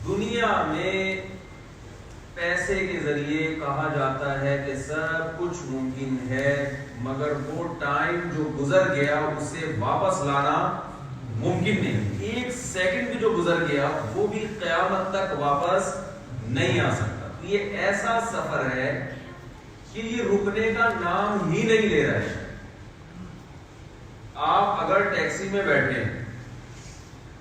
دنیا میں پیسے کے ذریعے کہا جاتا ہے کہ سب کچھ ممکن ہے، مگر وہ ٹائم جو گزر گیا اسے واپس لانا ممکن نہیں۔ ایک سیکنڈ بھی جو گزر گیا وہ بھی قیامت تک واپس نہیں آ سکتا۔ یہ ایسا سفر ہے کہ یہ رکنے کا نام ہی نہیں لے رہا ہے۔ آپ اگر ٹیکسی میں بیٹھے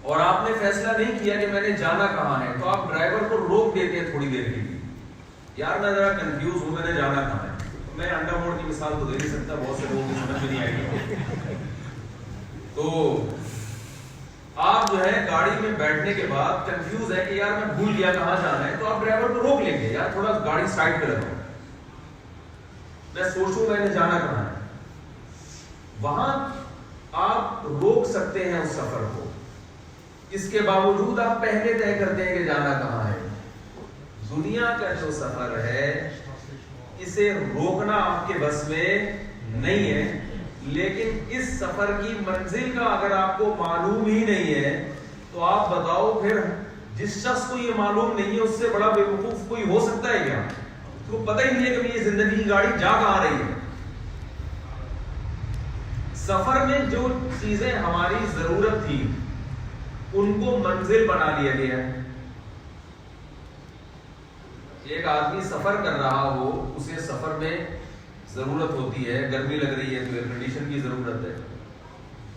اور آپ نے فیصلہ نہیں کیا کہ میں نے جانا کہاں ہے، تو آپ ڈرائیور کو روک دیتے ہیں تھوڑی دیر کے لیے، یار میں ذرا کنفیوز ہوں، میں نے جانا کہاں ہے۔ میں انڈا موڑ کی مثال تو دے نہیں سکتا، بہت سے لوگوں کو سمجھ میں نہیں آئے گی۔ تو آپ جو ہے گاڑی میں بیٹھنے کے بعد کنفیوز ہے کہ یار میں بھول گیا کہاں جانا ہے، تو آپ ڈرائیور کو روک لیں گے، یار تھوڑا گاڑی سائڈ پہ رکھو، میں سوچوں میں نے جانا کہاں ہے۔ وہاں آپ روک سکتے ہیں اس سفر کو، اس کے باوجود آپ پہلے طے کرتے ہیں کہ جانا کہاں ہے۔ دنیا کا جو سفر ہے اسے روکنا آپ کے بس میں نہیں ہے، لیکن اس سفر کی منزل کا اگر آپ کو معلوم ہی نہیں ہے تو آپ بتاؤ پھر جس شخص کو یہ معلوم نہیں ہے اس سے بڑا بیوقوف کوئی ہو سکتا ہے کیا؟ اس کو پتہ ہی نہیں ہے کہ یہ زندگی کی گاڑی جا کہاں رہی ہے۔ سفر میں جو چیزیں ہماری ضرورت تھی ان کو منزل بنا لیا گیا ہے۔ ایک آدمی سفر کر رہا ہو، اسے سفر میں ضرورت ہوتی ہے، گرمی لگ رہی ہے تو ایئر کنڈیشن کی ضرورت ہے،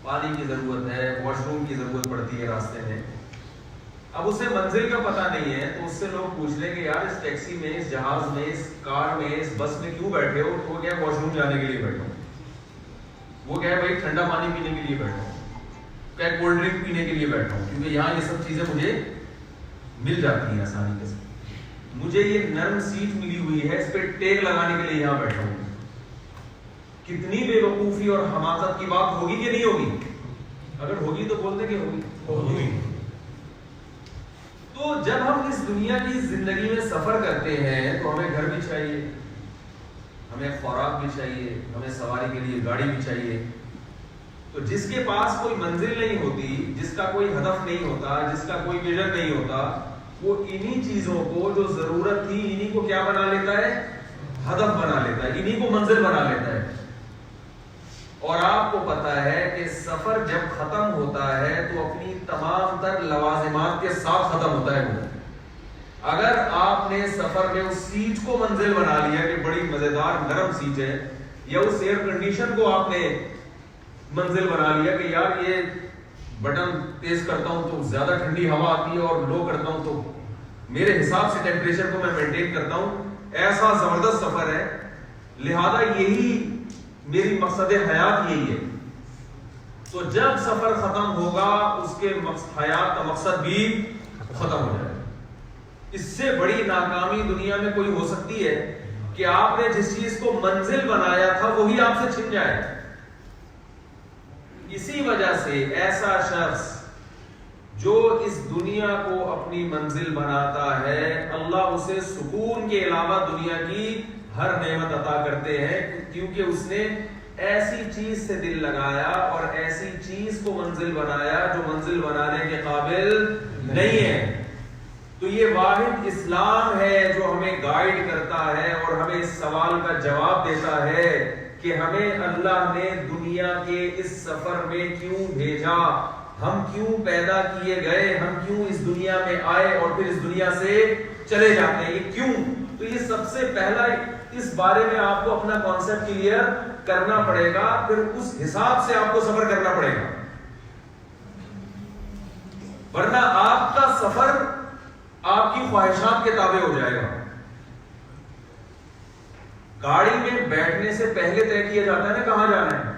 پانی کی ضرورت ہے، واش روم کی ضرورت پڑتی ہے راستے میں۔ اب اسے منزل کا پتہ نہیں ہے تو اس سے لوگ پوچھ لیں کہ یار اس ٹیکسی میں، اس جہاز میں، اس کار میں، اس بس میں کیوں بیٹھے ہو؟ تو وہ کیا واش روم جانے کے لیے بیٹھا ہوں، وہ کیا ہے بھائی ٹھنڈا پانی پینے کے لیے بیٹھا ہوں، کیا کولڈ ڈرنک پینے کے لیے بیٹھا ہوں، کیونکہ یہاں یہ سب چیزیں مجھے مل جاتی ہیں آسانی کے ساتھ، مجھے یہ نرم سیٹ ملی ہوئی ہے، اس پہ ٹیک لگانے کے لیے یہاں بیٹھا ہوں۔ کتنی بے وقوفی اور حماقت کی بات ہوگی کہ نہیں ہوگی؟ اگر ہوگی تو بولتے کہ ہوگی۔ تو جب ہم اس دنیا کی زندگی میں سفر کرتے ہیں تو ہمیں گھر بھی چاہیے، ہمیں خوراک بھی چاہیے، ہمیں سواری کے لیے گاڑی بھی چاہیے۔ تو جس کے پاس کوئی منزل نہیں ہوتی، جس کا کوئی ہدف نہیں ہوتا، جس کا کوئی ویژن نہیں ہوتا، وہ انہی چیزوں کو جو ضرورت تھی انہی کو کیا بنا لیتا ہے؟ ہدف بنا لیتا ہے، انہی کو منزل بنا لیتا ہے۔ اور آپ کو پتا ہے کہ سفر جب ختم ہوتا ہے تو اپنی تمام تر لوازمات کے ساتھ ختم ہوتا ہے وہ۔ اگر آپ نے سفر میں اس سیٹ کو منزل بنا لیا کہ بڑی مزیدار نرم سیٹ ہے، یا اس ایئر کنڈیشن کو آپ نے منزل بنا لیا کہ یار یہ بٹن تیز کرتا ہوں تو زیادہ ٹھنڈی ہوا آتی ہے اور لو کرتا ہوں تو میرے حساب سے ٹیمپریچر کو میں مینٹین کرتا ہوں، ایسا زبردست سفر ہے، لہذا یہی میری مقصد حیات یہی ہے۔ تو جب سفر ختم ہوگا اس کے حیات کا مقصد بھی ختم ہو جائے۔ اس سے بڑی ناکامی دنیا میں کوئی ہو سکتی ہے کہ آپ نے جس چیز کو منزل بنایا تھا وہی آپ سے چھن جائے۔ اسی وجہ سے ایسا شخص جو اس دنیا کو اپنی منزل بناتا ہے، اللہ اسے سکون کے علاوہ دنیا کی ہر نعمت عطا کرتے ہیں، کیونکہ اس نے ایسی چیز سے دل لگایا اور ایسی چیز کو منزل بنایا جو منزل بنانے کے قابل نہیں ہے۔ تو یہ واحد اسلام ہے جو ہمیں گائیڈ کرتا ہے اور ہمیں اس سوال کا جواب دیتا ہے کہ ہمیں اللہ نے دنیا کے اس سفر میں کیوں بھیجا، ہم کیوں پیدا کیے گئے، ہم کیوں اس دنیا میں آئے اور پھر اس دنیا سے چلے جاتے ہیں، یہ کیوں؟ تو یہ سب سے پہلا اس بارے میں آپ کو اپنا کانسیپٹ کلیئر کرنا پڑے گا، پھر اس حساب سے آپ کو سفر کرنا پڑے گا، ورنہ آپ کا سفر آپ کی خواہشات کے تابع ہو جائے گا۔ گاڑی میں بیٹھنے سے پہلے طے کیا جاتا ہے نا کہاں جانا ہے،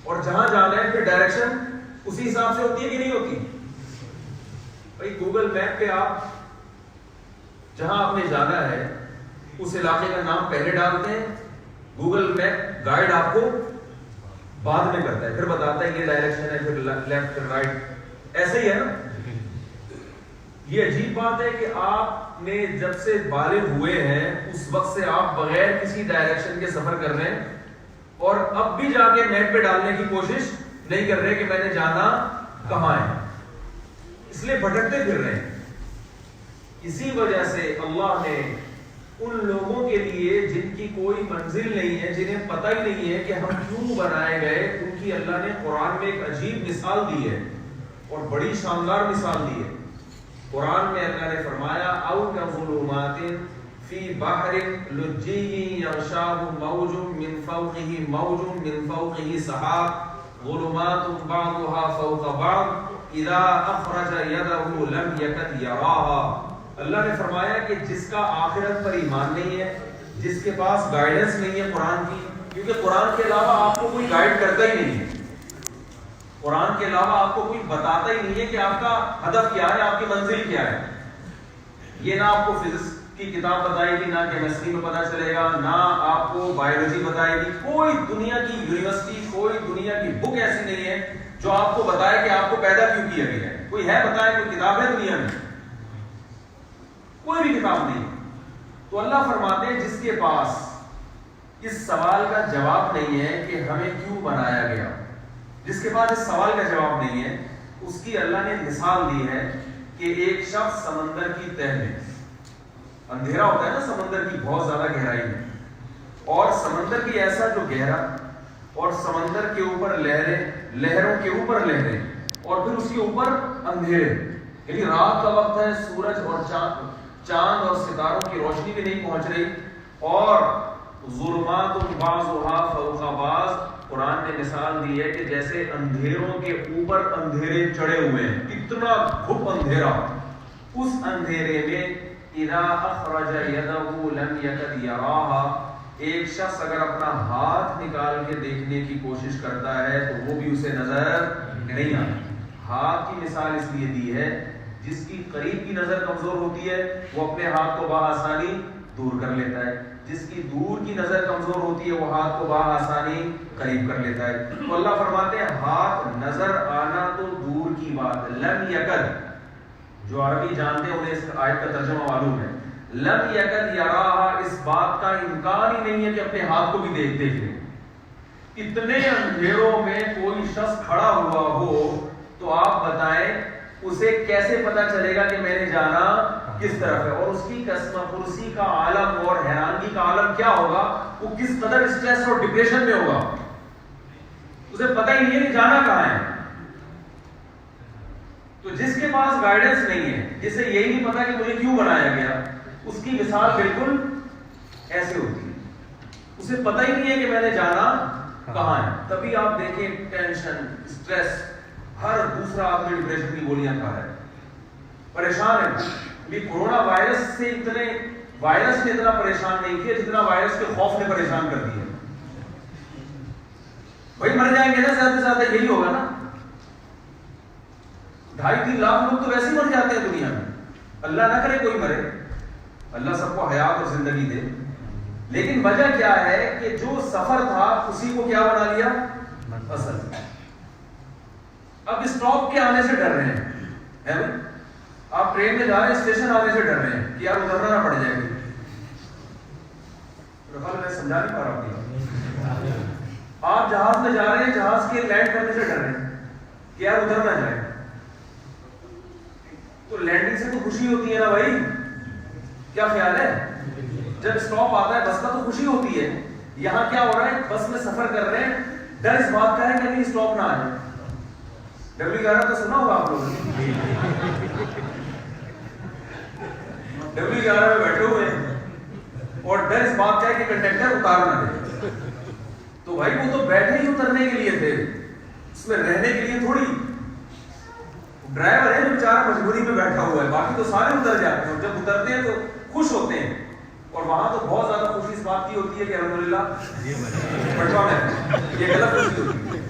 اور جہاں جانا ہے پھر ڈائریکشن اسی حساب سے ہوتی ہے کہ نہیں ہوتی؟ بھائی گوگل میپ پہ آپ جہاں آپ نے جانا ہے اس علاقے کا نام پہلے ڈالتے ہیں، گوگل میپ گائیڈ آپ کو بعد میں کرتا ہے، پھر بتاتا ہے یہ ڈائریکشن ہے، پھر لیفٹ پھر رائٹ، ایسے ہی ہے نا۔ یہ عجیب بات ہے کہ آپ نے جب سے بالغ ہوئے ہیں اس وقت سے آپ بغیر کسی ڈائریکشن کے سفر کر رہے ہیں، اور اب بھی جا کے میپ پہ ڈالنے کی کوشش نہیں کر رہے کہ میں نے جانا کہاں ہے، اس لیے بھٹکتے پھر رہے ہیں۔ اسی وجہ سے اللہ نے ان لوگوں کے لیے جن کی کوئی منزل نہیں ہے، جنہیں پتہ ہی نہیں ہے کہ ہم کیوں بنائے گئے، ان کی اللہ نے قرآن میں ایک عجیب مثال دی ہے اور بڑی شاندار مثال دی ہے۔ قرآن میں اللہ نے فرمایا او کظلمات فی بحر لجی یغشاہ موج من فوقہ موج من فوقہ سحاب ظلمات بعضها فوق بعض اذا اخرج یدہ لم یکد یراہا۔ اللہ نے فرمایا کہ جس کا آخرت پر ایمان نہیں ہے، جس کے پاس گائیڈنس نہیں ہے قرآن کی، کیونکہ قرآن کے علاوہ آپ کو کوئی گائیڈ کرتا ہی نہیں ہے، قرآن کے علاوہ آپ کو کوئی بتاتا ہی نہیں ہے کہ آپ کا ہدف کیا ہے، آپ کی منزل کیا ہے۔ یہ نہ آپ کو فزکس کی کتاب بتائے گی، نہ کیمسٹری میں پتہ چلے گا، نہ آپ کو بایولوجی بتائے گی، کوئی دنیا کی یونیورسٹی، کوئی دنیا کی بک ایسی نہیں ہے جو آپ کو بتائے کہ آپ کو پیدا کیوں کیا گیا ہے۔ کوئی ہے بتائے، کوئی کتاب ہے دنیا میں؟ کوئی بھی کتاب نہیں۔ تو اللہ فرماتے ہیں جس کے پاس اس سوال کا جواب نہیں ہے کہ ہمیں کیوں بنایا گیا، جس کے پاس اس سوال کا جواب نہیں ہے، اس کی اللہ نے مثال دی ہے کہ ایک شخص سمندر کی تہ میں، اندھیرا ہوتا ہے نا سمندر کی بہت زیادہ گہرائی میں، اور سمندر کی ایسا جو گہرا، اور سمندر کے اوپر لہریں، لہروں کے اوپر لہریں، اور پھر اس کے اوپر اندھیرے، یعنی رات کا وقت ہے، سورج اور چاند اور ستاروں کی روشنی بھی نہیں پہنچ رہی، اور ظلمات بعضها فوق بعض۔ قرآن نے مثال دی ہے کہ جیسے اندھیروں کے اوپر اندھیرے چڑھے ہوئے ہیں، اتنا گھپ اندھیرا، اس اندھیرے میں اذا اخرج یدہ لم یکد یراہا، ایک شخص اگر اپنا ہاتھ نکال کے دیکھنے کی کوشش کرتا ہے تو وہ بھی اسے نظر نہیں آتا۔ ہاتھ کی مثال اس لیے دی ہے، جس کی قریب کی نظر کمزور ہوتی ہے وہ اپنے ہاتھ کو بآسانی دور کر لیتا ہے، جس کی دور کی نظر کمزور ہوتی ہے وہ ہاتھ کو بآسانی قریب کر لیتا ہے۔ تو اللہ فرماتے ہیں ہاتھ نظر آنا تو دور کی بات، لم یکد، جو عربی جانتے ہیں انہیں اس آیت کا ترجمہ معلوم ہے، لم یکد یراہا، اس بات کا امکان ہی نہیں ہے کہ اپنے ہاتھ کو بھی دیکھ لیں۔ اتنے اندھیروں میں کوئی شخص کھڑا ہوا ہو تو آپ بتائیں اسے کیسے پتا چلے گا کہ میں نے جانا کس طرف ہے، اور اس کی قسم کرسی کا عالم اور حیرانگی کا عالم کیا ہوگا، وہ کس قدر اسٹریس اور ڈپریشن میں ہوگا، اسے پتہ ہی نہیں ہے کہ جانا کہاں ہے۔ تو جس کے پاس گائیڈنس نہیں ہے، جسے یہی نہیں پتا کہ مجھے کیوں بنایا گیا، اس کی مثال بالکل ایسے ہوتی ہے، اسے پتہ ہی نہیں ہے کہ میں نے جانا کہاں ہے۔ تبھی آپ دیکھیں ٹینشن، اسٹریس، ہر دوسرا آدمی ڈپریشن کی گولیاں کھا رہا ہے، پریشان ہے۔ بھی کورونا وائرس سے اتنے وائرس نے اتنا پریشان نہیں کیا جتنا وائرس کے خوف نے پریشان کر دیا۔ بھائی مر جائیں گے نا زیادہ سے زیادہ، یہی ہوگا نا، 2.5-3 لاکھ لوگ تو ویسے ہی مر جاتے ہیں دنیا میں، اللہ نہ کرے کوئی مرے، اللہ سب کو حیات اور زندگی دے، لیکن وجہ کیا ہے کہ جو سفر تھا اسی کو کیا بنا لیا اصل۔ اب اسٹاپ کے آنے سے ڈر رہے ہیں، آپ ٹرین میں جا رہے ہیں، اسٹیشن آنے سے ڈر رہے ہیں کہ یار اترنا نہ پڑ جائے گی۔ میں سمجھا نہیں پا رہا ہوں، آپ جہاز میں جا رہے ہیں، جہاز کے لینڈ کرنے سے ڈر رہے ہیں کہ یار اتر نہ جائے، تو لینڈنگ سے تو خوشی ہوتی ہے نا بھائی، کیا خیال ہے؟ جب اسٹاپ آتا ہے بس کا تو خوشی ہوتی ہے، یہاں کیا ہو رہا ہے، بس میں سفر کر رہے ہیں، ڈر اس بات کا ہے کہ نہیں اسٹاپ نہ آ جائے۔ W11 تو سنا ہوگا آپ لوگوں نے، W11 میں بیٹھے ہوئے ہیں اور ڈر اس بات کا ہے کہ کنڈکٹر اتار نہ دے، تو بھائی وہ تو بیٹھے ہی اترنے کے لیے تھے، اس میں رہنے کے لیے تھوڑی، ڈرائیور ہے جو بیچارہ مجبوری میں بیٹھا ہوا ہے، باقی تو سارے اتر جاتے ہیں، جب اترتے ہیں تو خوش ہوتے ہیں، اور وہاں تو بہت زیادہ خوشی اس بات کی ہوتی ہے کہ الحمدللہ بٹوا میں یہ غلط خوشی ہوتی ہے۔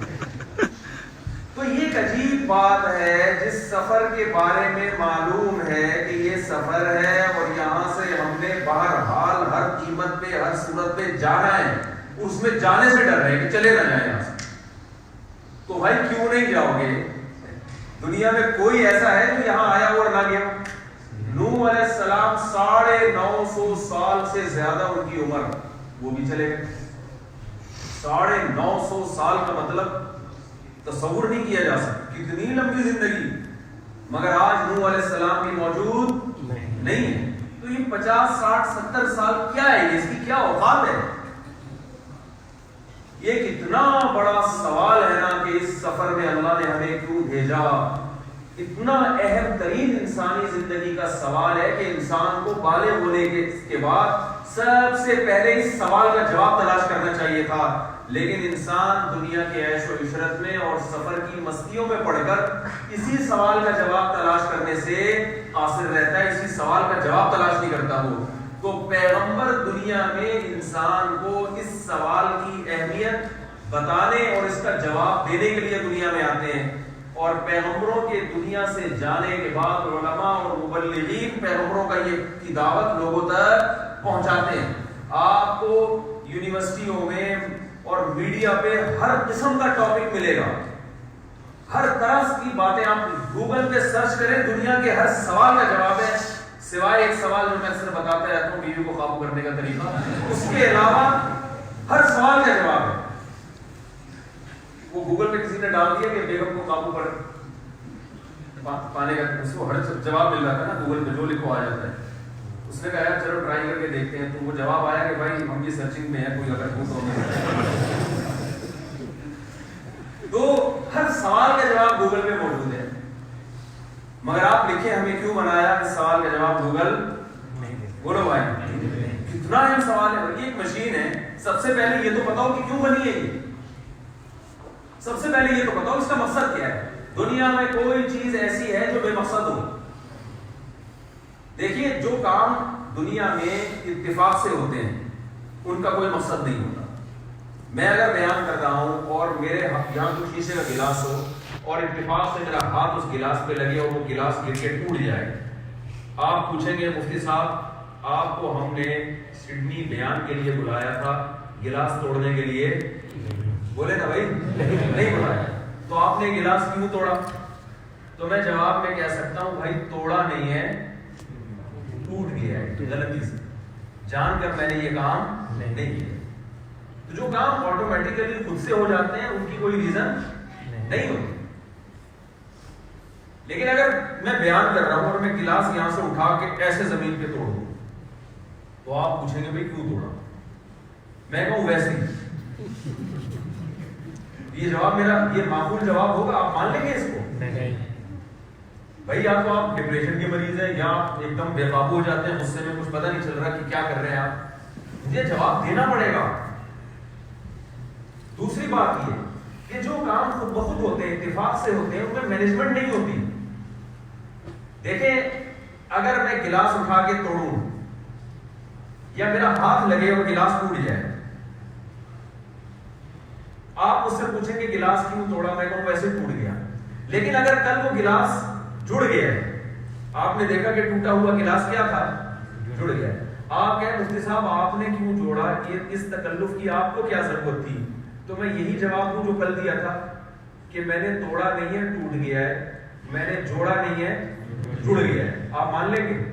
تو یہ ایک عجیب بات ہے، جس سفر کے بارے میں معلوم ہے کہ یہ سفر ہے اور یہاں سے ہم نے بہرحال ہر قیمت پہ ہر صورت پہ جانا ہے، اس میں جانے سے ڈر رہے ہیں کہ چلے نہ جائیں یہاں سے، تو بھائی کیوں نہیں جاؤ گے؟ دنیا میں کوئی ایسا ہے جو یہاں آیا اور نہ گیا؟ نوح علیہ السلام 950 سال سے زیادہ ان کی عمر، وہ بھی چلے گئے۔ 950 سال کا مطلب تصور نہیں کیا جا سکتا، کتنی لمبی زندگی، مگر آج نوح علیہ السلام بھی موجود نہیں ہے. تو یہ 50 60 70 سال کیا ہے, اس کی کیا اوقات ہے؟ یہ کتنا بڑا سوال ہے نا کہ اس سفر میں اللہ نے ہمیں کیوں بھیجا. اتنا اہم ترین انسانی زندگی کا سوال ہے کہ انسان کو بالغ ہونے کے بعد سب سے پہلے اس سوال کا جواب تلاش کرنا چاہیے تھا. لیکن انسان دنیا کے عیش و عشرت میں اور سفر کی مستیوں میں پڑھ کر اسی سوال کا جواب تلاش کرنے سے قاصر رہتا ہے, اسی سوال کا جواب تلاش نہیں کرتا ہو. تو پیغمبر دنیا میں انسان کو اس سوال کی اہمیت بتانے اور اس کا جواب دینے کے لیے دنیا میں آتے ہیں. اور پیغمبروں کے دنیا سے جانے کے بعد علماء اور مبلغین پیغمبروں کا یہ دعوت لوگوں تک پہنچاتے ہیں. آپ کو یونیورسٹیوں میں اور میڈیا پہ ہر قسم کا ٹاپک ملے گا, ہر طرح کی باتیں. آپ گوگل پہ سرچ کریں, دنیا کے ہر سوال کا جواب ہے, سوائے ایک سوال جو میں اکثر بتاتا رہتا ہوں, بیوی کو قابو کرنے کا طریقہ. اس کے علاوہ ہر سوال کا جواب ہے. وہ گوگل پہ کسی نے ڈال دیا کہ بیگم کو قابو پانے کا, اس کو ہر جواب مل رہا تھا نا گوگل پہ, جو لکھو آ جاتا ہے. اس نے کہا چلو ٹرائی کر کے دیکھتے ہیں. تو وہ جواب آیا کہ بھائی ہم بھی سرچنگ میں ہیں, کوئی اگر تو ہر سوال کا جواب گوگل پہ موجود ہے. مگر آپ لکھیں ہمیں کیوں بنایا, اس سوال کا جواب گوگل بولو بھائی. کتنا اہم سوال ہے. یہ ایک مشین ہے. سب سے پہلے یہ تو بتاؤ کہ کیوں بنی ہے. یہ سب سے پہلے یہ تو بتاؤ اس کا مقصد کیا ہے. دنیا میں کوئی چیز ایسی ہے جو بے مقصد ہو. دیکھیے جو کام دنیا میں اتفاق سے ہوتے ہیں ان کا کوئی مقصد نہیں ہوتا. میں اگر بیان کر رہا ہوں اور میرے یہاں کوئی شیشے کا گلاس ہو اور اتفاق سے میرا ہاتھ اس گلاس پہ لگے اور وہ گلاس گر کے ٹوٹ جائے, آپ پوچھیں گے مفتی صاحب آپ کو ہم نے سڈنی بیان کے لیے بلایا تھا, گلاس توڑنے کے لیے بولے نا بھائی, نہیں بلایا, تو آپ نے گلاس کیوں توڑا؟ تو میں جواب میں کہہ سکتا ہوں بھائی توڑا نہیں ہے, ٹوٹ گیا ہے غلطی سے, جان کر میں نے یہ کام نہیں کیا. تو جو کام آٹومیٹیکلی خود سے ہو جاتے ہیں ان کی کوئی ریزن نہیں ہوتی. لیکن اگر میں بیان کر رہا ہوں اور میں گلاس یہاں سے اٹھا کے ایسے زمین پہ توڑ دوں تو آپ پوچھیں گے بھائی کیوں توڑا؟ میں کہوں ویسے ہی. یہ جواب میرا یہ معقول جواب ہوگا؟ آپ مان لیں گے اس کو؟ بھائی یا تو آپ ڈپریشن کے مریض ہیں یا آپ ایک دم بے قابو ہو جاتے ہیں, غصے میں کچھ پتہ نہیں چل رہا کہ کیا کر رہے ہیں آپ. مجھے جواب دینا پڑے گا. دوسری بات یہ کہ جو کام خود بخود ہوتے ہیں, اتفاق سے ہوتے ہیں, ان میں مینجمنٹ نہیں ہوتی. دیکھیں اگر میں گلاس اٹھا کے توڑوں یا میرا ہاتھ لگے اور گلاس ٹوٹ جائے, آپ اس سے پوچھیں کہ گلاس کیوں توڑا, میں کہوں ویسے ٹوٹ گیا. لیکن اگر کل وہ گلاس جڑ گیا ہے, آپ نے دیکھا کہ ٹوٹا ہوا گلاس کیا تھا, جڑ گیا. آپ کہیں مفتی صاحب آپ نے کیوں جوڑا, یہ اس تکلف کی آپ کو کیا ضرورت تھی؟ تو میں یہی جواب دوں جو کل دیا تھا کہ میں نے توڑا نہیں ہے, ٹوٹ گیا ہے. میں نے جوڑا نہیں ہے, جڑ گیا ہے. آپ مان لیں گے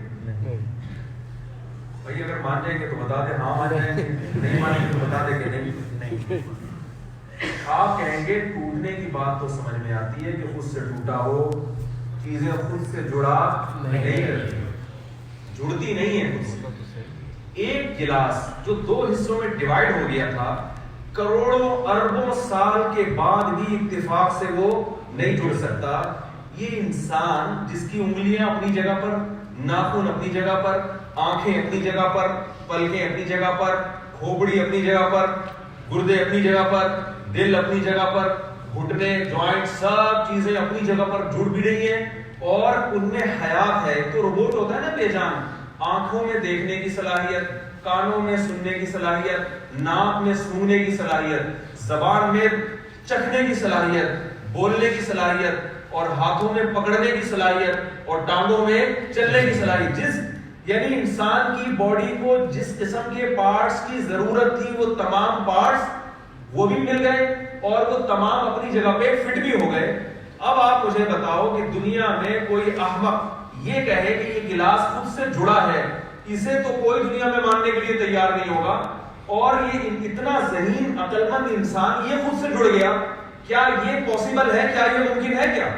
بھائی؟ اگر مان جائیں گے تو بتا دیں ہاں مان جائیں گے, نہیں مانیں گے تو بتا دیں کہ نہیں. آپ کہیں گے ٹوٹنے کی بات تو سمجھ میں آتی ہے کہ خود سے ٹوٹا ہو, چیزیں خود سے جڑا نہیں کرتی, جڑتی نہیں ہے خود سے. ایک گلاس جو 2 حصوں میں ڈیوائیڈ ہو گیا تھا, کروڑوں اربوں سال کے بعد بھی اتفاق سے وہ نہیں جڑ سکتا. یہ انسان جس کی انگلیاں اپنی جگہ پر, ناخن اپنی جگہ پر, آنکھیں اپنی جگہ پر, پلکیں اپنی جگہ پر, کھوپڑی اپنی جگہ پر, گردے اپنی جگہ پر, دل اپنی جگہ پر, گھٹنے, جوائنٹ, سب چیزیں اپنی جگہ پر جڑ بھی رہی ہیں اور ان میں حیات ہے. تو روبوٹ ہوتا ہے نا بے جان, آنکھوں میں دیکھنے کی صلاحیت, کانوں میں سننے کی صلاحیت, ناک میں سونگنے کی صلاحیت, زبان میں چکھنے کی صلاحیت, بولنے کی صلاحیت, اور ہاتھوں میں پکڑنے کی صلاحیت, اور ٹانگوں میں چلنے کی صلاحیت. یعنی انسان کی باڈی کو جس قسم کے پارٹس کی ضرورت تھی وہ تمام پارٹس وہ بھی مل گئے اور وہ تمام اپنی جگہ پہ فٹ بھی ہو گئے. اب آپ مجھے بتاؤ کہ دنیا میں کوئی احمق یہ کہے کہ یہ گلاس خود سے جڑا ہے, اسے تو کوئی دنیا میں ماننے کے لیے تیار نہیں ہوگا. اور یہ اتنا ذہین عقل مند انسان یہ خود سے جڑ گیا, کیا یہ پاسبل ہے؟ کیا یہ ممکن ہے؟ کیا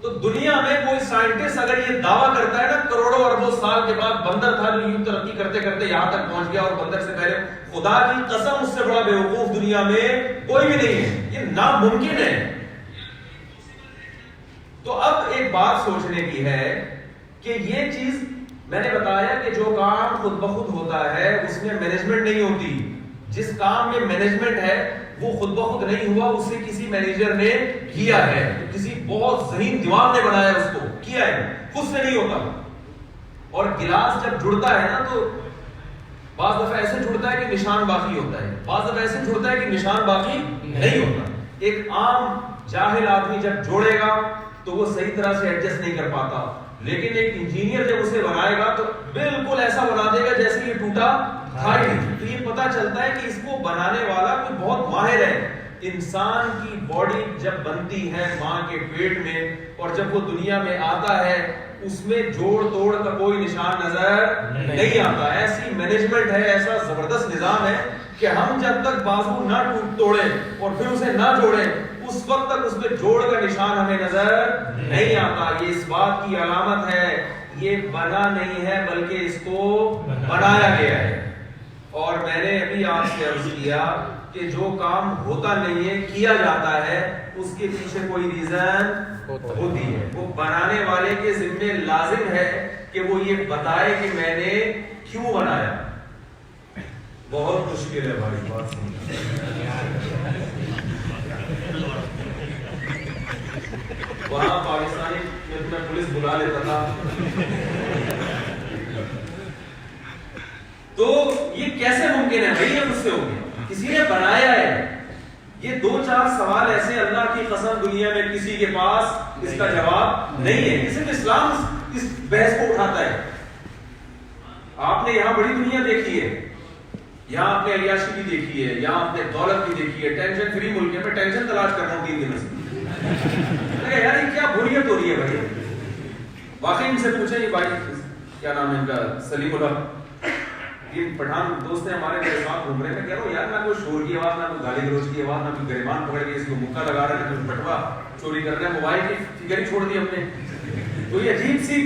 تو دنیا میں کوئی سائنٹسٹ اگر یہ دعویٰ کرتا ہے نا کروڑوں اربوں سال کے بعد بندر تھا جو یوں ترقی کرتے کرتے یہاں تک پہنچ گیا اور بندر سے پہلے، خدا کی قسم اس سے بڑا بیوقوف دنیا میں کوئی بھی نہیں ہے، یہ ناممکن ہے۔ تو اب ایک بات سوچنے کی ہے کہ یہ چیز میں نے بتایا کہ جو کام خود بخود ہوتا ہے اس میں مینجمنٹ نہیں ہوتی، جس کام میں مینجمنٹ ہے وہ خود بخود نہیں ہوا، اسے کسی مینیجر نے کیا ہے، کسی بہت ذہین دماغ نے بنایا اس کو، کیا ہے، خود سے نہیں ہوتا۔ اور گلاس جب جڑتا ہے نا تو بعض دفعہ ایسے جڑتا ہے کہ نشان باقی ہوتا ہے، بعض دفعہ ایسے جڑتا ہے کہ نشان باقی نہیں ہوتا۔ ایک عام جاہل آدمی جب جوڑے گا تو وہ صحیح طرح سے ایڈجسٹ نہیں کر پاتا، لیکن ایک انجینئر جب اسے بنائے گا تو بالکل ایسا بنا دے گا جیسے یہ ٹوٹا تھا ہی نہیں۔ تو یہ پتا چلتا ہے کہ اس کو بنانے والا کوئی بہت ماہر ہے۔ انسان کی باڈی جب بنتی ہے ماں کے پیٹ میں اور جب وہ دنیا میں آتا ہے اس میں جوڑ توڑ کا کوئی نشان نظر نہیں آتا۔ ایسی مینجمنٹ ہے، ایسا زبردست نظام ہے کہ ہم جب تک بازو نہ توڑیں اور پھر اسے نہ جوڑیں اس وقت تک اس میں جوڑ کا نشان ہمیں نظر نہیں آتا۔ یہ اس بات کی علامت ہے یہ بنا نہیں ہے بلکہ اس کو بنایا گیا ہے۔ اور میں نے ابھی آپ سے عرض کیا کہ جو کام ہوتا نہیں ہے کیا جاتا ہے اس کے پیچھے کوئی ریزن ہوتی ہے، وہ بنانے والے کے ذمہ لازم ہے کہ وہ یہ بتائے کہ میں نے کیوں بنایا۔ بہت مشکل ہے بھائی بات وہاں پاکستانی میں پولیس بلا لیتا تھا۔ تو یہ کیسے ممکن ہے بھائی؟ یہ مجھ سے ہو گیا، کسی نے بنایا ہے۔ یہ دو چار سوال ایسے اللہ کی قسم دنیا میں کسی کے پاس اس کا جواب نہیں ہے۔ صرف اسلام اس بحث کو اٹھاتا ہے۔ آپ نے یہاں بڑی دنیا دیکھی ہے، یہاں آپ نے عیاشی بھی دیکھی ہے، یہاں آپ نے دولت بھی دیکھی ہے، ٹینشن فری ملک ہے۔ میں ٹینشن تلاش کر رہا ہوں 3 دنوں سے، یار یہ کیا بوریت ہو رہی ہے بھائی؟ واقعی ان سے پوچھیں، یہ بھائی کیا نام ہے ان کا، سلیم اللہ، یہ پٹھان دوست ہیں ہمارے، میرے ساتھ گھوم رہے ہیں۔ میں کہہ رہا ہوں یار نہ کوئی شور کی آواز، نہ کوئی گالی گلوچ کی آواز، نہ کوئی گریبان پکڑ کے اس کو مکہ لگا رہے ہیں، کوئی بٹوا چوری کر رہے ہیں، موبائل کی فگر ہی چھوڑ دی ہم نے۔ تو یہ عجیب سی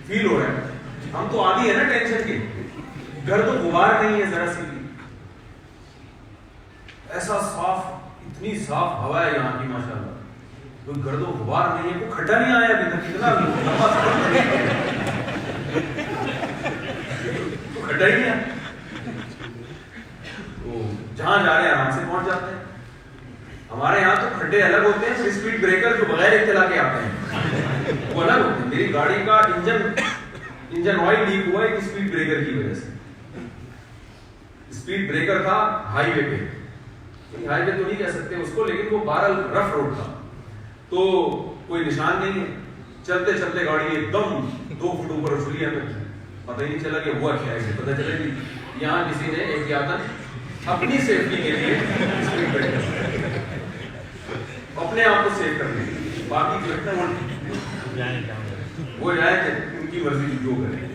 فیل ہو رہا ہے۔ ہم تو عادی ہے نا ٹینشن کے، گھر تو غبار نہیں ہے ذرا سی بھی، ایسا صاف، اتنی صاف ہوا ہے یہاں کی ماشاءاللہ، کوئی گرد و غبار نہیں ہے، کوئی کھڈا نہیں آیا ابھی تک، کتنا تو کھڈا ہی نہیں ہے۔ تو جہاں جا رہے ہیں آرام سے پہنچ جاتے ہیں۔ ہمارے یہاں تو کھڈے الگ ہوتے ہیں، اسپیڈ بریکر جو بغیر اطلاع کے آتے ہیں وہ الگ ہوتے ہیں۔ میری گاڑی کا انجن آئل لیک ہوا ایک اسپیڈ بریکر کی وجہ سے۔ اسپیڈ بریکر تھا ہائی وے پہ، ہائی وے تو نہیں کہہ سکتے اس کو، لیکن وہ بہرحال رف روڈ تھا، تو کوئی نشان نہیں ہے۔ چلتے چلتے گاڑی ایک دم 2 فٹ اوپر اچھلی، ہمیں پتہ ہی نہیں چلا کہ ہوا کیا ہے۔ پتہ چلا کہ یہاں کسی نے احتیاطاً اپنی سیفٹی کے لیے اسپیڈ بریکر اپنے آپ کو سیو کرنے کے لیے، باقی جو ہے وہ جائے کہ ان کی مرضی جو کرے۔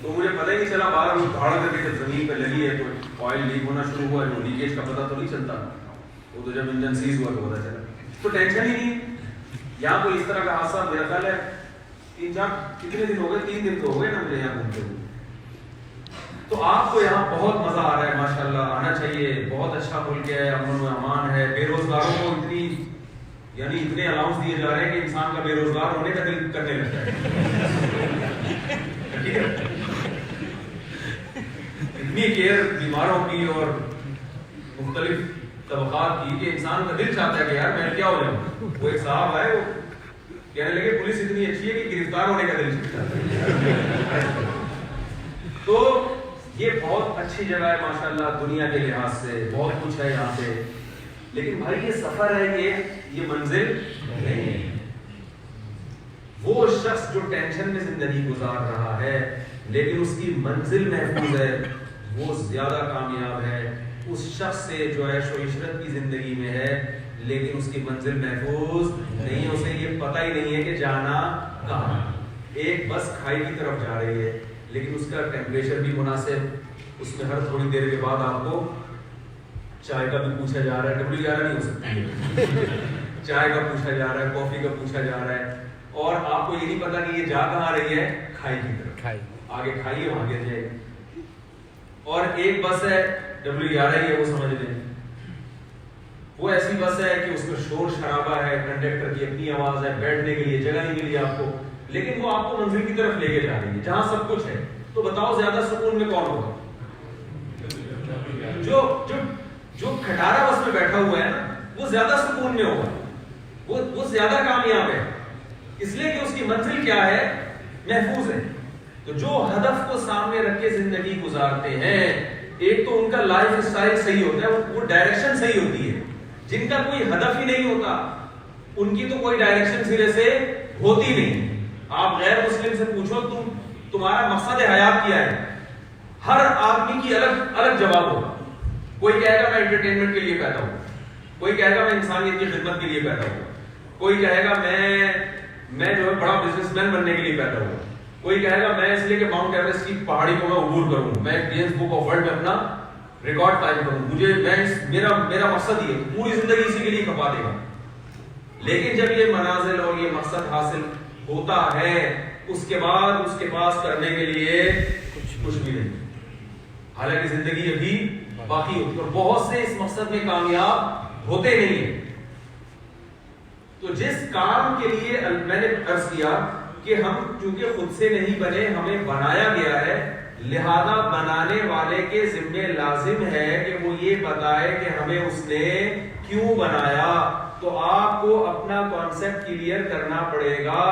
تو مجھے پتہ ہی نہیں چلا، باہر وہ دھاڑ کر کے جب زمین پہ لگی ہے تو آئل لیک ہونا شروع ہوا ہے، جو لیکیج کا پتہ تو نہیں چلتا، وہ تو جب انجن سیز ہوا تو پتہ چلا۔ تو ٹینشن ہی نہیں ہے۔ یہاں کوئی اس طرح کا حادثہ میرا خیال ہے 3-4 کتنے دن ہو گئے، 3 دن تو ہو گئے نا مجھے یہاں گھومتے ہوئے۔ تو آپ کو یہاں بہت مزہ آ رہا ہے ماشاءاللہ، آنا چاہیے، بہت اچھا ملک ہے، امن و امان ہے، بے روزگاروں کو اتنے الاؤنس دیے جا رہے ہیں کہ انسان کا بے روزگار ہونے کا دل کرنے لگتا ہے۔ ٹھیک ہے، اتنی کیئر بیماروں کی اور مختلف طبقات کی کہ انسان کا دل چاہتا ہے کہ یار میں کیا ہو جاؤں۔ وہ ایک صاحب آئے، وہ کہنے لگے پولیس اتنی اچھی ہے کہ گرفتار ہونے کا دل چاہتا ہے۔ تو یہ بہت اچھی جگہ ہے ماشاءاللہ دنیا کے لحاظ سے، بہت کچھ ہے یہاں پہ، لیکن بھائی یہ سفر ہے، یہ منزل نہیں ہے۔ وہ شخص جو ٹینشن میں زندگی گزار رہا ہے لیکن اس کی منزل محفوظ ہے، وہ زیادہ کامیاب ہے اس شخص سے جو عیش و عشرت کی زندگی میں ہے لیکن اس کی منزل محفوظ نہیں ہے، اسے یہ پتہ ہی نہیں ہے کہ جانا کہاں۔ ایک بس کھائی کی طرف جا رہی ہے لیکن اس کا ٹیمپریچر بھی مناسب، اس میں ہر تھوڑی دیر کے بعد آپ کو چائے کا بھی پوچھا جا رہا ہے، WR نہیں ہو سکتی چائے کا پوچھا جا رہا ہے, کافی کا پوچھا جا رہا ہے, اور آپ کو یہ نہیں پتا کہ یہ جا کہاں رہی ہے, کھائی کی طرف, آگے کھائیے وہاں گر جائے. اور ایک بس ہے W11 ہے, وہ سمجھ لیں وہ ایسی بس ہے کہ اس میں شور شرابہ ہے, کنڈکٹر کی اپنی آواز ہے, بیٹھنے کے لیے جگہ نہیں ملی آپ کو, لیکن وہ آپ کو منزل کی طرف لے کے جا رہی ہے جہاں سب کچھ ہے. تو بتاؤ زیادہ سکون میں کون ہوگا؟ جو کھٹارا بس میں بیٹھا ہوا ہے نا, وہ زیادہ سکون میں ہوگا, وہ زیادہ کامیاب ہے, اس لیے کہ اس کی منزل کیا ہے, محفوظ ہے. تو جو ہدف کو سامنے رکھ کے زندگی گزارتے ہیں, ایک تو ان کا لائف اسٹائل صحیح ہوتا ہے, وہ ڈائریکشن صحیح ہوتی ہے. جن کا کوئی ہدف ہی نہیں ہوتا, ان کی تو کوئی ڈائریکشن سرے سے ہوتی نہیں. آپ غیر مسلم سے پوچھو تمہارا مقصد حیات کیا ہے, ہر آدمی کی الگ الگ جواب ہوگا. کوئی کہے گا میں انٹرٹینمنٹ کے لیے پیدا ہوں, کوئی کہے گا میں انسانیت کی خدمت کے لیے پیدا ہوں, کوئی کہے گا میں جو ہے بڑا بزنس مین بننے کے لیے پیدا ہوں, کوئی کہے گا میں اس لیے کہ ماؤنٹ ایوریسٹ کی پہاڑی کو میں عبور کروں, میں گینس بک آف ورلڈ میں اپنا ریکارڈ قائم کروں, میرا مقصد یہ, پوری زندگی اسی کے لیے کھپا دے گا. لیکن جب یہ منازل اور یہ مقصد حاصل ہوتا ہے, اس کے بعد اس کے پاس کرنے کے لیے کچھ بھی نہیں, حالانکہ زندگی ابھی باقی ہوتی ہے, اور بہت سے اس مقصد میں کامیاب ہوتے نہیں ہیں. تو جس کام کے لیے میں نے عرض کیا کہ ہم چونکہ خود سے نہیں بنے, ہمیں بنایا گیا ہے, لہذا بنانے والے کے ذمہ لازم ہے کہ وہ یہ بتائے کہ ہمیں اس نے کیوں بنایا. تو آپ کو اپنا کانسیپٹ کلیئر کرنا پڑے گا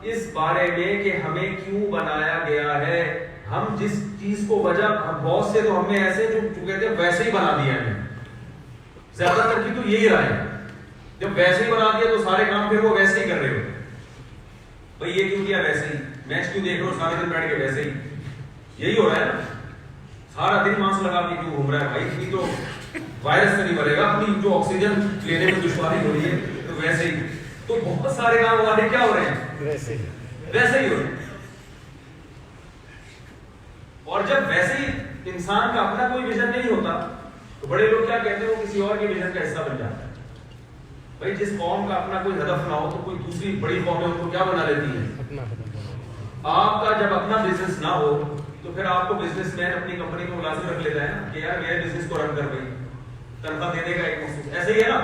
اس بارے میں کہ ہمیں کیوں بنایا گیا ہے. ہم جس چیز کو وجہ, بہت سے تو ہمیں ایسے جو کہتے ہیں ویسے ہی بنا دیا ہے, زیادہ تر کی تو یہی رہا ہے, جب ویسے ہی بنا دیا تو سارے کام پھر وہ ویسے ہی کر رہے ہو. بھئی یہ کیوں کیا ویسے ہی, میچ کیوں دیکھ رہے ہو سارے دن بیٹھ کے ویسے ہی, یہی ہو رہا ہے نا, سارا دن ماسک لگا کے کیوں گھوم رہا ہے بھائی, اتنی تو وائرس سے نہیں مرے گا, اپنی جو آکسیجن لینے میں دشواری ہو رہی ہے تو ویسے ہی. تو بہت سارے کام ہمارے کیا ہو رہے ہیں, ویسے ہی ہو رہے ہیں. اور جب ویسے ہی انسان کا اپنا کوئی ویژن نہیں ہوتا تو بڑے لوگ کیا کہتے ہیں, وہ کسی اور کے ویژن کا حصہ بن جاتا ہے. بھائی جس قوم کا اپنا کوئی ہدف نہ ہو تو کوئی دوسری بڑی قومیں ان کو کیا بنا لیتی ہیں. آپ کا جب اپنا بزنس نہ ہو تو پھر آپ کو بزنس مین اپنی کمپنی کو ملازم رکھ لیتا ہے نا, کہ یار میرے بزنس کو رن کر بھائی, تنخواہ دینے کا ایک مخصوص. ایسے ہی ہے نا,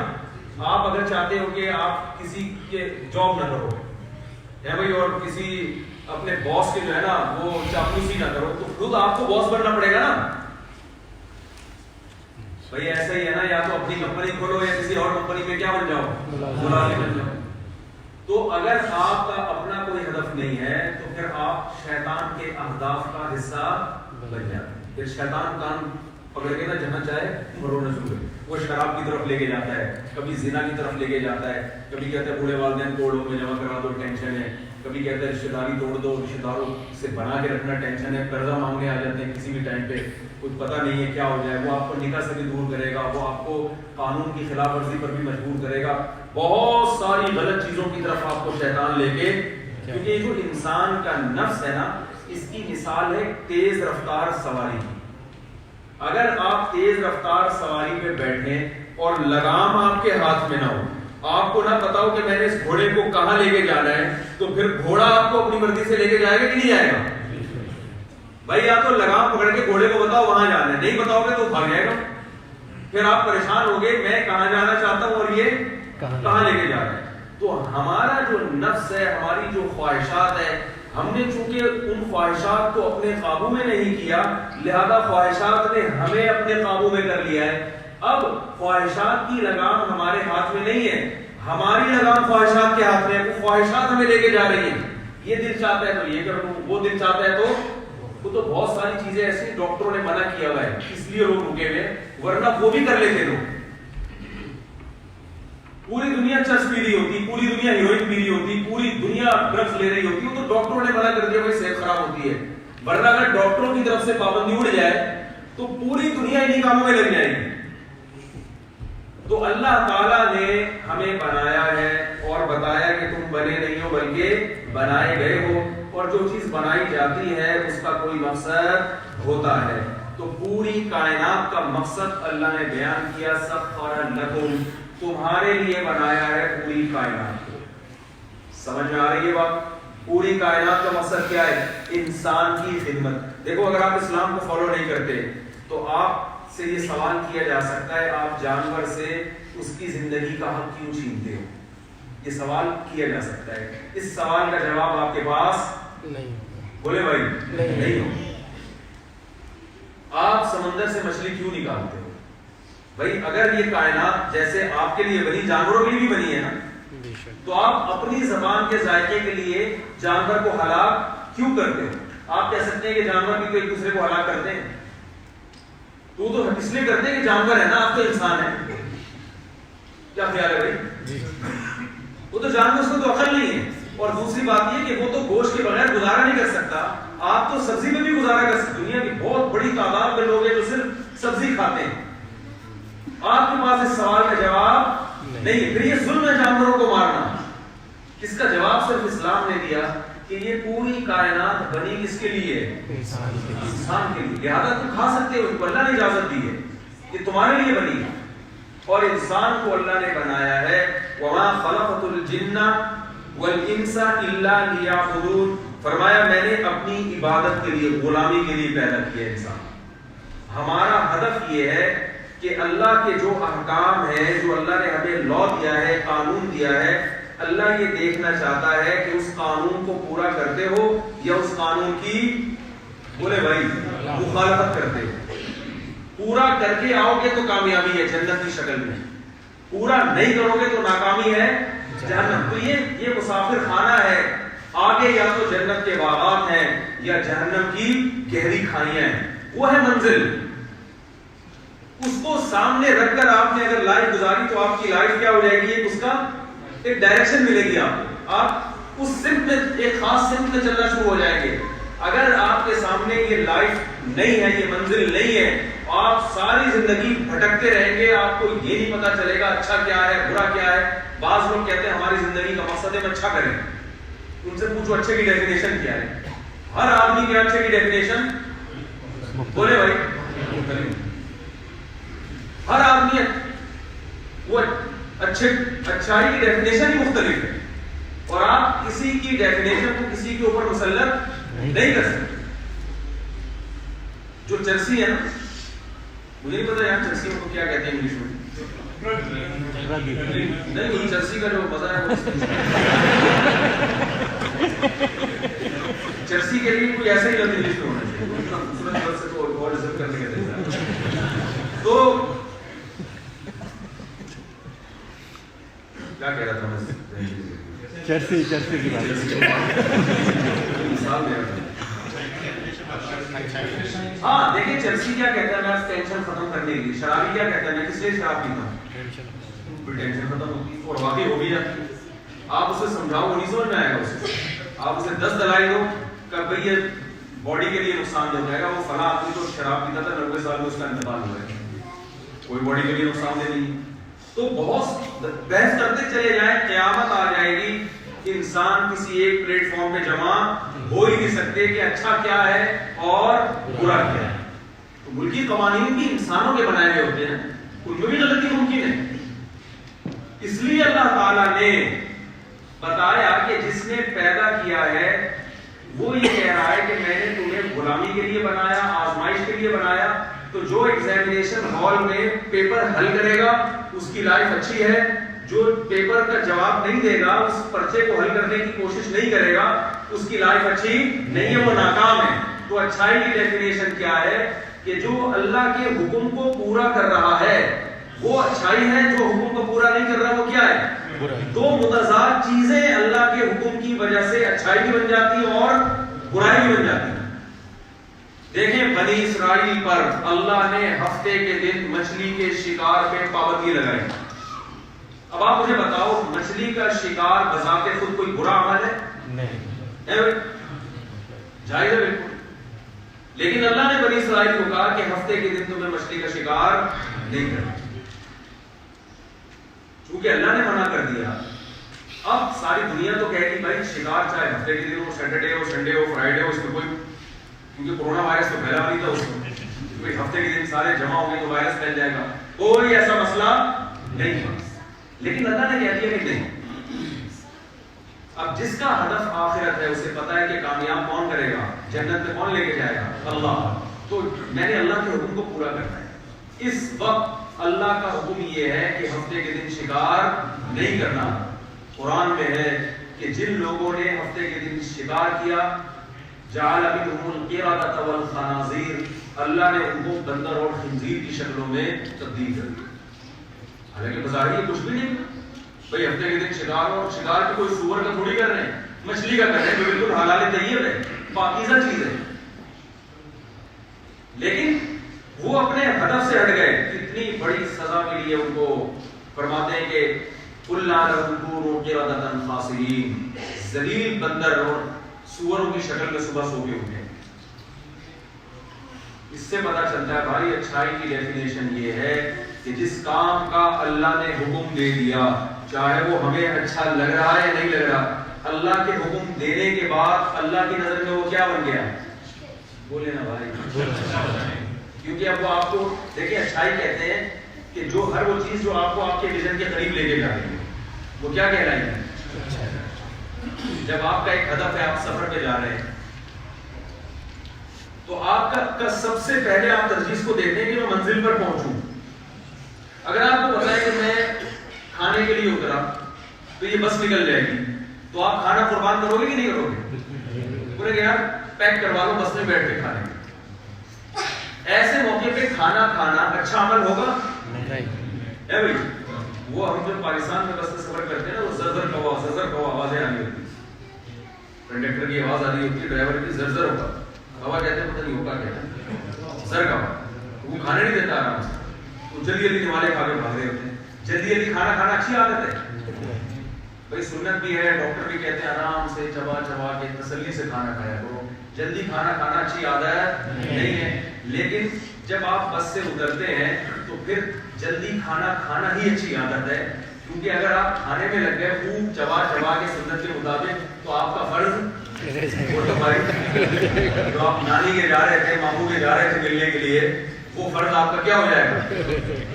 آپ اگر چاہتے ہو کہ آپ کسی کے جاب نہ کرو ہے بھائی, اور کسی اپنے باس کے جو ہے نا وہ چاپلوسی نہ کرو, تو خود آپ کو باس بننا پڑے گا نا بھائی. ایسا ہی ہے نا, یا تو اپنی کمپنی کھولو یا کسی اور کمپنی میں کیا بن جاؤ, ملازم بن جاؤ. تو اگر آپ کا اپنا کوئی ہدف نہیں ہے تو پھر آپ شیطان کے اہداف کا حصہ بن جاتے ہیں. پھر شیطان کان پکڑ کے نا جہاں چاہے مرونا شروع ہے. وہ شراب کی طرف لے کے جاتا ہے, کبھی زنا کی طرف لے کے جاتا ہے, کبھی کہتا ہے بوڑھے والدین توڑو میں جمع کرا دو ٹینشن ہے, کبھی کہتا ہے رشتہ داری توڑ دو, رشتہ داروں سے بنا کے رکھنا ٹینشن ہے, قرضہ مانگنے آ جاتے ہیں کسی بھی ٹائم پہ, کچھ پتہ نہیں ہے کیا ہو جائے. وہ آپ کو نکاح سے بھی دور کرے گا, وہ آپ کو قانون کی خلاف ورزی پر بھی مجبور کرے گا, بہت ساری غلط چیزوں کی طرف آپ کو شیطان لے کے. کیونکہ جو انسان کا نفس ہے نا, اس کی مثال ہے تیز رفتار سواری کی. اگر آپ تیز رفتار سواری پہ بیٹھیں اور لگام آپ کے ہاتھ میں نہ ہو, آپ کو نہ پتا ہو کہ میں نے اس گھوڑے کو کہاں لے کے جانا ہے, تو پھر گھوڑا آپ کو اپنی مرضی سے لے کے جائے گا کہ نہیں جائے گا. بھائی یا تو لگام پکڑ کے گھوڑے کو بتاؤ وہاں جانا ہے, نہیں بتاؤ گے تو بھاگ جائے گا. پھر آپ پریشان ہو گئے میں کہاں جانا چاہتا ہوں اور یہ کہاں لے کے جا رہا ہے. تو ہمارا جو نفس ہے, ہماری جو خواہشات ہے, ہم نے چونکہ ان خواہشات کو اپنے قابو میں نہیں کیا, لہذا خواہشات نے ہمیں اپنے قابو میں کر لیا ہے. اب خواہشات کی لگام ہمارے ہاتھ میں نہیں ہے, ہماری لگام خواہشات کے ہاتھ میں ہے. وہ خواہشات ہمیں لے کے جا رہی ہیں, یہ دل چاہتا ہے تو یہ کر لوں, وہ دل چاہتا ہے تو وہ. تو بہت ساری چیزیں ایسی ڈاکٹروں نے منع کیا ہوا ہے, اس لیے لوگ رکے ہوئے, ورنہ وہ بھی کر لیتے لوگ. پوری دنیا چرس پی رہی ہوتی, پوری دنیا ہیروئن پی رہی ہوتی, پوری دنیا ڈرگس لے رہی ہوتی, تو ڈاکٹروں نے منع کر دیا بھائی صحت خراب ہوتی ہے. ورنہ اگر ڈاکٹروں کی طرف سے پابندی اڑ جائے تو پوری دنیا انہی کاموں میں لگ جائے گی. تو اللہ تعالیٰ نے ہمیں بنایا ہے اور بتایا کہ تم بنے نہیں ہو بلکہ بنائے گئے ہو, اور جو چیز بنائی جاتی ہے اس کا کوئی مقصد ہوتا ہے. تو پوری کائنات کا مقصد اللہ نے بیان کیا, سخر لکم تمہارے لیے بنایا ہے پوری کائنات کو. سمجھ میں آ رہی ہے بات؟ پوری کائنات کا مقصد کیا ہے؟ انسان کی خدمت. دیکھو اگر آپ اسلام کو فالو نہیں کرتے تو آپ سے یہ سوال کیا جا سکتا ہے آپ جانور سے اس کی زندگی کا حق کیوں چھینتے ہو؟ یہ سوال کیا جا سکتا ہے. اس سوال کا جواب آپ کے پاس نہیں. بولے بھائی نہیں ہو. آپ سمندر سے مچھلی کیوں نکالتے ہو؟ بھائی اگر یہ کائنات جیسے آپ کے لیے بنی جانوروں کے لیے بھی بنی ہے نا, تو آپ اپنی زبان کے ذائقے کے لیے جانور کو ہلاک کیوں کرتے ہو؟ آپ کہہ سکتے ہیں کہ جانور بھی تو ایک دوسرے کو ہلاک کرتے ہیں. تو اس لیے کرتے ہیں کہ جانور ہے نا, آپ تو انسان ہے. کیا خیال ہے بھائی؟ وہ تو جانور, اس کو تو عقل نہیں ہے. اور دوسری بات یہ کہ وہ تو گوشت کے بغیر گزارا نہیں کر سکتا. آپ تو سبزی میں بھی گزارا کر سکتے. دنیا کی بہت بڑی تعداد میں لوگ ہیں جو صرف سبزی کھاتے ہیں. آپ کے پاس اس سوال کا جواب نہیں ہے. پھر یہ ظلم ہے جانوروں کو مارنا. اس کا جواب صرف اسلام نے دیا کہ یہ پوری کائنات بنی کس کے لیے؟ انسان کے لیے. لہذا تم کھا سکتے ہو, اللہ نے اجازت دی ہے, یہ تمہارے لیے بنی ہے. اور انسان کو اللہ نے بنایا ہے وَمَا خَلَقْتُ الْجِنَّ وَالْإِنسَ إِلَّا لِيَعْبُدُونَ. فرمایا میں نے اپنی عبادت کے لیے, غلامی کے لیے پیدا کیا انسان. ہمارا ہدف یہ ہے کہ اللہ کے جو احکام ہیں, جو اللہ نے ہمیں لا دیا ہے, قانون دیا ہے, اللہ یہ دیکھنا چاہتا ہے کہ اس قانون کو پورا کرتے ہو یا اس قانون کی, بولے بھائی, مخالفت کرتے ہو. پورا کر کے آؤ گے تو کامیابی ہے جنت کی شکل میں, پورا نہیں کرو گے تو ناکامی ہے جہنم. تو یہ مسافر خانہ ہے. آگے یا تو جنت کے باغات ہیں یا جہنم کی گہری کھائیاں ہیں. وہ ہے منزل. اس کو سامنے رکھ کر آپ نے اگر لائف گزاری تو آپ کی لائف کیا ہو جائے گی؟ اس کا ایک ڈائریکشن ملے گی آپ کو. آپ اس سمت میں, ایک خاص سمت میں چلنا شروع ہو جائیں گے. اگر آپ کے سامنے یہ لائف نہیں ہے, یہ منزل نہیں ہے, آپ ساری زندگی بھٹکتے رہیں گے. آپ کو یہ نہیں پتا چلے گا اچھا کیا ہے, برا کیا ہے. بعض لوگ کہتے ہیں ہماری زندگی کا مقصد ہے ہم اچھا کریں. ان سے پوچھو اچھے کی ڈیفینیشن کیا ہے؟ ہر آدمی کے اچھے کی ڈیفینیشن, بولے بھائی, ہر آدمی وہ اچھائی کی ڈیفینیشن ہی مختلف ہے. اور آپ کسی کی ڈیفینیشن کو کسی کے اوپر مسلط نہیں کر سکتے. جو چرسی ہے نا, مجھے نہیں پتا یار چرسی کو کیا کہتے ہیں انگلش میں. نہیں, چرسی کا جو مزہ ہے چرسی کے لیے کوئی ایسا ہی لفظ انگلش میں ہونا چاہیے, اتنا خوبصورت لفظ سے تو اور عزت کرنے کا دیتا. تو کیا کہہ رہا تھا میں, چرسی کی بات. مثال دے رہا تھا. ہاں دیکھیں چرسی کیا کہتا ہے, میں ٹینشن ختم کرنے کے لیے. شرابی کیا کہتا ہے, میں کس لیے شراب پیتا ہوں؟ ٹینشن ختم ہوتی ہے, اور واقعی ہو بھی جاتی ہے. آپ اسے سمجھاؤ وہ نہیں سمجھ میں آئے گا. اسے آپ اسے 10 دلائل دو کہ بھئی یہ باڈی کے لیے نقصان دہ ہو جائے گا. وہ فلاں آدمی تو شراب پیتا تھا 90 سال میں اس کا انتقال ہوا ہے, کوئی باڈی کے لیے نقصان دہ نہیں. تو بہت بحث کرتے چلے جائیں, قیامت آ جائے گی, انسان کسی ایک پلیٹ فارم پہ جمع ہو ہی نہیں سکتے کہ اچھا کیا ہے اور برا کیا ہے. تو ملکی قوانین بھی انسانوں کے بنائے ہوئے ہوتے ہیں, ان میں بھی غلطی ممکن ہے. اس لیے اللہ تعالیٰ نے بتایا کہ جس نے پیدا کیا ہے وہ یہ کہہ رہا ہے کہ میں نے تمہیں غلامی کے لیے بنایا, آزمائش کے لیے بنایا. تو جو ایگزامینیشن ہال میں پیپر حل کرے گا اس کی لائف اچھی ہے. جو پیپر کا جواب نہیں دے گا, اس پرچے کو حل کرنے کی کوشش نہیں کرے گا, اس کی لائف اچھی نہیں ہے, وہ ناکام ہے. تو اچھائی کی ڈیفینیشن کیا ہے کہ جو اللہ کے حکم کو پورا کر رہا ہے وہ اچھائی ہے, جو حکم کو پورا نہیں کر رہا وہ کیا ہے؟ دو متضاد چیزیں اللہ کے حکم کی وجہ سے اچھائی بھی بن جاتی ہے اور برائی بھی بن جاتی ہے. دیکھیں بنی اسرائیل پر اللہ نے ہفتے کے دن مچھلی کے شکار پہ پابندی لگائی. اب آپ مجھے بتاؤ, مچھلی کا شکار بذات خود کوئی برا عمل ہے؟ نہیں, جائز ہے بالکل. لیکن اللہ نے بنی اسرائیل کو کہا کہ ہفتے کے دن تمہیں مچھلی کا شکار نہیں کرنا. چونکہ اللہ نے منع کر دیا, اب ساری دنیا تو کہے گی بھائی شکار چاہے ہفتے کے دن ہو, سیٹرڈے ہو, سنڈے ہو, فرائیڈے ہو, اس میں کوئی, کیونکہ کورونا وائرس تو پھیلا نہیں تھا اس میں, کوئی ہفتے کے دن سارے جمع ہوں گے تو وائرس پھیل جائے گا. کوئی ایسا مسئلہ نہیں تھا. لیکن اللہ نے کہہ دیا کہ نہیں. اب جس کا ہدف آخرت ہے اسے پتا ہے کہ کامیاب کون کرے گا, جنت میں کون لے کے جائے گا, اللہ. تو میں نے اللہ کے حکم کو پورا کرنا ہے. اس وقت اللہ کا حکم یہ ہے کہ ہفتے کے دن شکار نہیں کرنا. قرآن میں ہے کہ جن لوگوں نے ہفتے کے دن شکار کیا, جعل منهم القردة والخنازیر, اللہ نے ان کو بندر اور خنزیر کی شکلوں میں تبدیل کر دیا. حالانکہ بظاہر یہ کچھ بھی نہیں بھائی, ہفتے کے دن شکار, اور شکار کی کوئی سور کا تھوڑی کر رہے ہیں, مچھلی کا کر رہے ہیں جو بالکل حلال طیب ہے, پاکیزہ چیز ہے. لیکن وہ اپنے ہدف سے ہٹ گئے. اتنی بڑی سزا ملی ہے ان کو. فرماتے ہیں کہ قُلْنَا لَهُمْ كُونُوا قِرَدَةً خَاسِئِينَ, ذلیل بندر اور سوروں کی شکل میں صبح سو کے اٹھے. اس سے پتہ چلتا ہے بھائی اچھائی کی ڈیفینیشن یہ ہے کہ جس کام کا اللہ نے حکم دے دیا, چاہے وہ ہمیں اچھا لگ رہا ہے یا نہیں لگ رہا, اللہ کے حکم دینے کے بعد اللہ کی نظر میں وہ کیا بن گیا؟ بولے نا بھائی. کیونکہ اب وہ آپ کو دیکھیں, اچھائی کہتے ہیں کہ جو ہر وہ چیز جو آپ کو آپ کے ویژن کے قریب لے کے جا رہی ہے وہ کیا کہلائیں گے؟ جب آپ کا ایک ہدف ہے, آپ سفر پہ جا رہے ہیں, تو آپ کا سب سے پہلے آپ ترجیح کو دیتے ہیں کہ میں منزل پر پہنچوں. اگر آپ کو پتا ہے کہ میں کھانے کے لیے اترا تو یہ بس نکل جائے گی, تو آپ کھانا قربان کرو گے کہ نہیں کرو گے؟ پورے کہ یار پیک کروا لو, بس میں بیٹھ کے کھا لیں گے. ایسے موقع پہ کھانا کھانا اچھا عمل ہوگا اے بھائی. وہ ہم جب پاکستان میں بس میں سفر کرتے ہیں نا, وہ زرزر کوا آوازیں آنی ہوتی, کنڈکٹر کی آواز آ رہی ہوتی ہے, ڈرائیور کی زرزر ہوگا, ہوا کہتے ہیں پتہ نہیں ہوگا کہتے ہیں زر کا, وہ کھانے نہیں دیتا آرام سے, تو جلدی جلدی نوالے کھا کے بھاگ رہے ہوتے ہیں. جلدی جلدی کھانا کھانا اچھی عادت ہے بھائی, سنت بھی ہے, ڈاکٹر بھی کہتے ہیں آرام سے چبا چبا کے تسلی سے کھانا کھایا کرو. جلدی کھانا کھانا اچھی عادت نہیں ہے. لیکن جب آپ بس سے اترتے ہیں تو پھر جلدی کھانا کھانا ہی اچھی عادت ہے, کیونکہ اگر آپ کھانے میں لگ گئے خوب چبا چبا کے سنت کے مطابق, تو آپ کا فرض وہ تو بھائی جو آپ نانی کے جا رہے تھے, ماموں کے جا رہے تھے ملنے کے لیے, وہ فرض آپ کا کیا ہو جائے گا.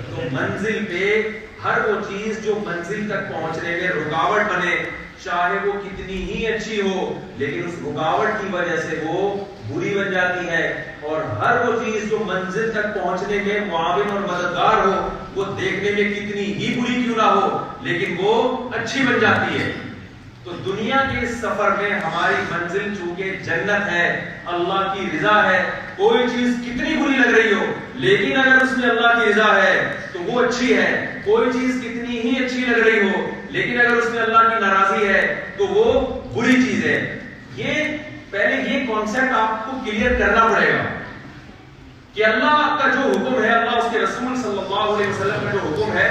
تو منزل پہ ہر وہ چیز جو منزل تک پہنچنے میں رکاوٹ بنے, چاہے وہ کتنی ہی اچھی ہو, لیکن اس رکاوٹ کی وجہ سے وہ بری بن جاتی ہے. اور ہر وہ چیز جو منزل تک پہنچنے میں معاون اور مددگار ہو, وہ دیکھنے میں کتنی ہی بری کیوں نہ ہو, لیکن وہ اچھی بن جاتی ہے. تو دنیا کے سفر میں ہماری منزل چونکہ جنت ہے, اللہ کی رضا ہے, کوئی چیز کتنی بری لگ رہی ہو لیکن اگر اس میں اللہ کی رضا ہے تو وہ اچھی ہے. کوئی چیز کتنی ہی اچھی لگ رہی ہو لیکن اگر اس میں اللہ کی ناراضی ہے تو وہ بری چیز ہے. یہ پہلے یہ کانسیپٹ آپ کو کلیئر کرنا پڑے گا کہ اللہ کا جو حکم ہے, اللہ اس کے رسول صلی اللہ علیہ وسلم کا جو حکم ہے,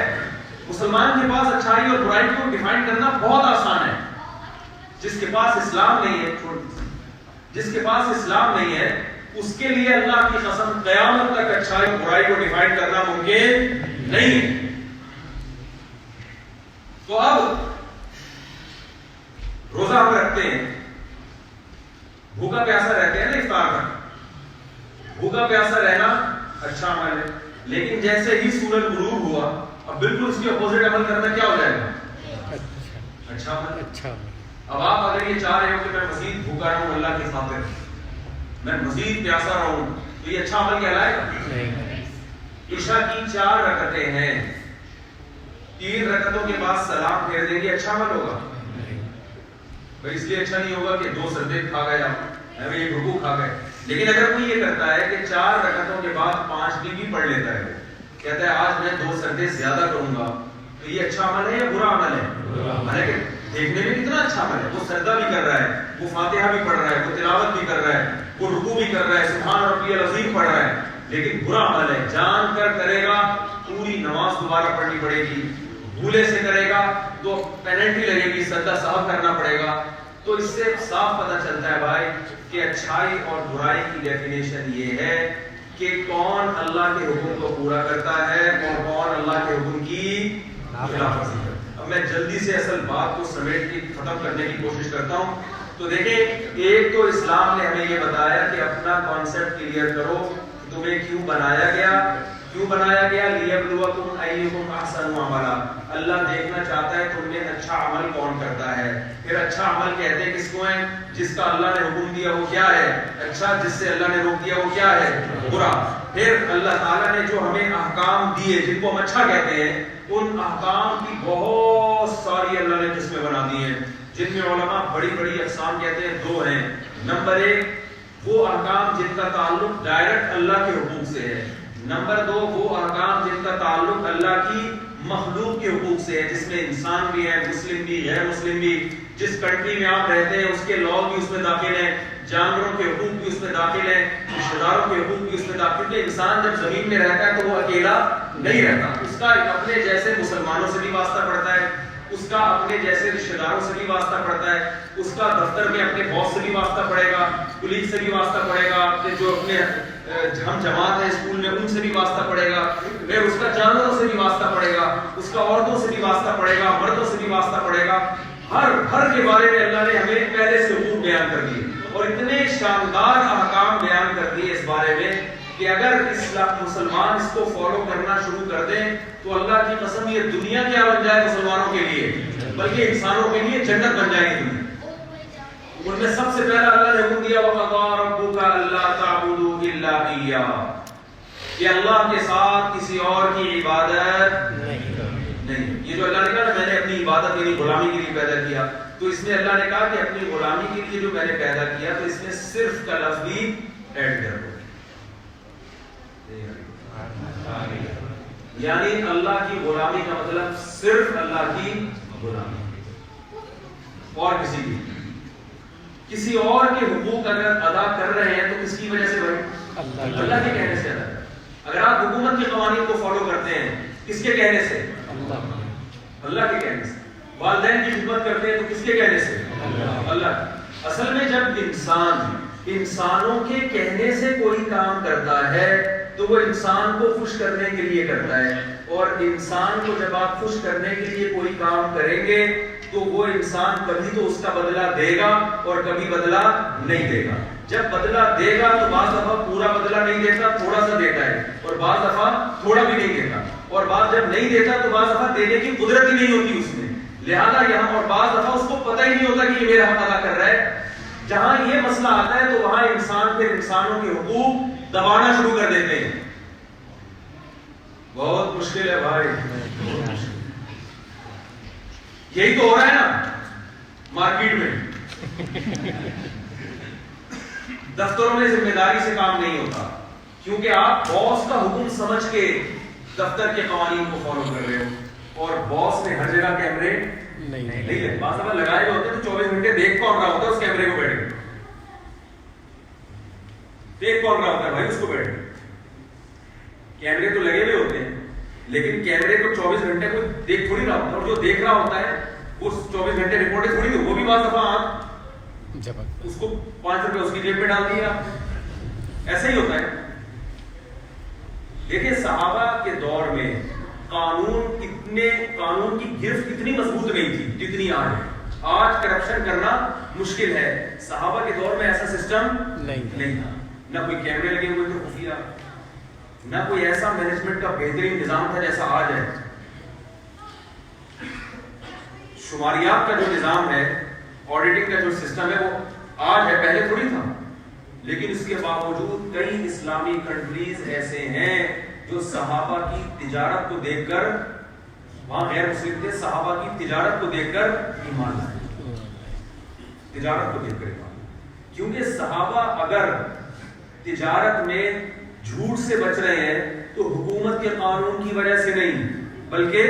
مسلمان کے پاس اچھائی اور برائی کو ڈیفائن کرنا بہت آسان ہے. جس کے پاس اسلام نہیں ہے, جس کے پاس اسلام نہیں ہے, اس کے لیے اللہ کی قسم قیامت تک اچھائی اور برائی کو ڈیفائن کرنا ممکن نہیں ہے. تو اب روزہ ہم رکھتے ہیں, بھوکا پیاسا رہتے ہیں نا افطار تک, بھوکا پیاسا رہنا اچھا عمل ہے. لیکن جیسے ہی سورج غروب ہوا, اب بالکل اس کے اپوزٹ عمل کرنا کیا ہو جائے گا؟ اچھا عمل. اب آپ اگر یہ چاہ رہے ہو کہ میں مزید بھوکا رہوں اللہ کی خاطر, میں مزید پیاسا رہوں, تو یہ اچھا عمل کہلائے گا؟ عشاء کی 4 رکعتیں ہیں, 3 رکعتوں کے بعد سلام پھیر دیں گے, اچھا عمل ہوگا؟ بھائی اس لیے اچھا نہیں ہوگا کہ 2 سجدے کھا گئے آپ, ایک رکوع کھا گئے. لیکن اگر کوئی یہ کرتا ہے کہ 4 رکعتوں کے بعد 5 بھی پڑھ لیتا ہے, کہتا ہے آج میں 2 سجدے زیادہ کروں گا, تو یہ اچھا عمل ہے یا برا عمل ہے؟ حالانکہ دیکھنے میں کتنا اچھا عمل ہے, وہ سجدہ بھی کر رہا ہے, وہ فاتحہ بھی پڑھ رہا ہے, وہ تلاوت بھی کر رہا ہے, وہ رکوع بھی کر رہا ہے, سبحان ربی العظیم پڑھ رہا ہے, لیکن برا عمل ہے. جان کر کرے گا پوری نماز دوبارہ پڑھنی پڑے گی, بھولے سے کرے گا تو پینلٹی لگے گی, سجدہ صاحب کرنا پڑے گا. تو اس سے صاف پتہ چلتا ہے بھائی کہ اچھائی اور برائی کی ڈیفینیشن یہ ہے کہ کون اللہ کے حکم کو پورا کرتا ہے اور کون اللہ کے حکم کی خلاف ورزی کرتا ہے. اب میں جلدی سے اصل بات کو سمیٹ کے ختم کرنے کی کوشش کرتا ہوں. تو دیکھیں, ایک تو اسلام نے ہمیں یہ بتایا کہ اپنا کانسیپٹ کلیئر کرو, تمہیں کیوں بنایا گیا, کیوں بنایا گیا؟ لیبلوکم ایکم احسن عملا، اللہ دیکھنا چاہتا ہے تم میں اچھا عمل کون کرتا ہے۔ پھر اچھا عمل کہتے ہیں کس کو ہے؟ جس کا اللہ نے حکم دیا وہ کیا ہے؟ اچھا، جس سے اللہ نے روک دیا وہ کیا ہے؟ برا۔ پھر اللہ تعالیٰ نے جو ہمیں احکام دیے جن کو ہم اچھا کہتے ہیں، ان احکام کی بہت ساری اللہ نے قسمیں بنا دی ہیں، جن میں علماء بڑی بڑی اقسام کہتے ہیں دو ہیں۔ نمبر ایک وہ احکام جن کا تعلق ڈائریکٹ اللہ کے حقوق سے ہے، نمبر دو وہ احکام جن کا تعلق اللہ کی مخلوق کے حقوق سے ہے، جس میں انسان بھی ہے، مسلم بھی، غیر مسلم بھی، جس کنٹری میں آپ رہتے ہیں اس کے لاء بھی اس میں داخل ہیں، جانوروں کے حقوق بھی اس میں داخل ہیں، رشتہ داروں کے حقوق بھی اس میں داخل ہیں۔ انسان جب زمین میں رہتا ہے تو وہ اکیلا نہیں رہتا، اس کا اپنے جیسے مسلمانوں سے بھی واسطہ پڑتا ہے، اس کا اپنے جیسے رشتہ داروں سے بھی واسطہ پڑتا ہے، اس کا دفتر میں اپنے باس سے بھی واسطہ پڑے گا، پولیس سے بھی واسطہ پڑے گا، اپنے جو اپنے ہم جماعت ہے اسکول میں ان سے بھی واسطہ پڑے گا، پھر اس کا جانوروں سے بھی واسطہ پڑے گا، اس کا عورتوں سے بھی واسطہ پڑے گا، مردوں سے بھی واسطہ پڑے گا۔ ہر کے بارے میں اللہ نے ہمیں پہلے سے حقوق بیان کر دیے اور اتنے شاندار احکام بیان کر دیے اس بارے میں کہ اگر مسلمان اس کو فالو کرنا شروع کر دیں تو اللہ کی قسم یہ دنیا کیا بن جائے مسلمانوں کے لیے، بلکہ انسانوں کے لیے جنت بن جائے گی۔ ان میں سب سے پہلا اللہ نے حکم دیا وَقَضَىٰ رَبُّكَ أَلَّا تَعْبُدُوا إِلَّا إِيَّاهُ، کہ اللہ کے ساتھ کسی اور کی عبادت نہیں۔ یہ جو اللہ نے کہا نا میں نے اپنی عبادت یعنی غلامی کے لیے پیدا کیا، تو اس میں اللہ نے کہا کہ اپنی غلامی کے لیے جو میں نے پیدا کیا تو اس میں صرف کا لفظ بھی ایڈ کر دو، یعنی اللہ کی غلامی کا مطلب صرف اللہ کی غلامی اور کسی اور کے حقوق اگر ادا کر رہے ہیں تو کس کی وجہ سے بھائی؟ اللہ کے کہنے سے ادا کریں۔ اگر آپ حکومت کے قوانین کو فالو کرتے ہیں کس کے کہنے سے؟ اللہ کے کہنے سے۔ والدین کی خدمت کرتے ہیں تو کس کے کہنے سے؟ اللہ۔ اصل میں جب انسانوں کے کہنے سے کوئی کام کرتا ہے تو وہ انسان کو خوش کرنے کے لیے کرتا ہے، اور انسان کو جب آپ خوش کرنے کے لیے کوئی کام کریں گے تو وہ انسان کبھی تو اس کا بدلہ دے گا اور کبھی بدلہ نہیں دے گا۔ جب بدلہ دے گا تو بعض دفعہ پورا بدلہ نہیں دیتا، تھوڑا سا دیتا ہے، اور بعض دفعہ تھوڑا بھی نہیں دیتا، اور بعض جب نہیں دیتا تو بعض دفعہ دینے کی قدرت ہی نہیں ہوتی اس میں، لہذا یہاں اور بعض دفعہ اس کو پتہ ہی نہیں ہوتا کہ یہ میرا حق ادا کر رہا ہے۔ جہاں یہ مسئلہ آتا ہے تو وہاں انسان پھر انسانوں کے حقوق دبانا شروع کر دیتے ہیں۔ بہت مشکل ہے بھائی، یہی تو ہو رہا ہے نا مارکیٹ میں۔ دفتروں میں ذمہ داری سے کام نہیں ہوتا کیونکہ آپ باس کا حکم سمجھ کے دفتر کے قوانین کو فالو کر رہے ہو، اور باس نے ہر جگہ کیمرے نہیں لگے، بعض دفعہ لگائے ہوتے ہیں تو 24 گھنٹے دیکھ کون رہا ہوتا ہے اس کیمرے کو، بیٹھ کے دیکھ کون رہا ہوتا ہے بھائی اس کو، بیٹھ کے کیمرے تو لگے ہوئے ہوتے ہیں لیکن کیمرے کو 24 گھنٹے کو دیکھ تھوڑی رہا ہوتا ہے، اور جو دیکھ رہا ہوتا ہے وہ 24 گھنٹے رپورٹیں تھوڑی نہیں، وہ بھی بعض دفعہ اس کو 5 روپے اس کی جیب میں ڈال دیا، ایسا ہی ہوتا ہے۔ دیکھیں صحابہ کے دور میں قانون کی گرفت اتنی مضبوط نہیں تھی جتنی آج ہے۔ آج کرپشن کرنا مشکل ہے، صحابہ کے دور میں ایسا سسٹم نہیں تھا، نہ کوئی کیمرے لگے ہوئے تھے خفیہ، نہ کوئی ایسا مینجمنٹ کا بہترین نظام تھا جیسا آج ہے۔ شماریات کا جو نظام ہے، آڈیٹنگ کا جو سسٹم ہے وہ آج ہے، پہلے تھوڑی تھا، لیکن اس کے باوجود کئی اسلامی کنٹریز ایسے ہیں جو صحابہ کی تجارت کو دیکھ کر، وہاں غیر مسلم تھے، صحابہ کی تجارت کو دیکھ کر ایمان لائے، تجارت کو دیکھ کر ایمان لائے، کیونکہ صحابہ اگر تجارت میں جھوٹ سے بچ رہے ہیں تو حکومت کے قانون کی وجہ سے نہیں بلکہ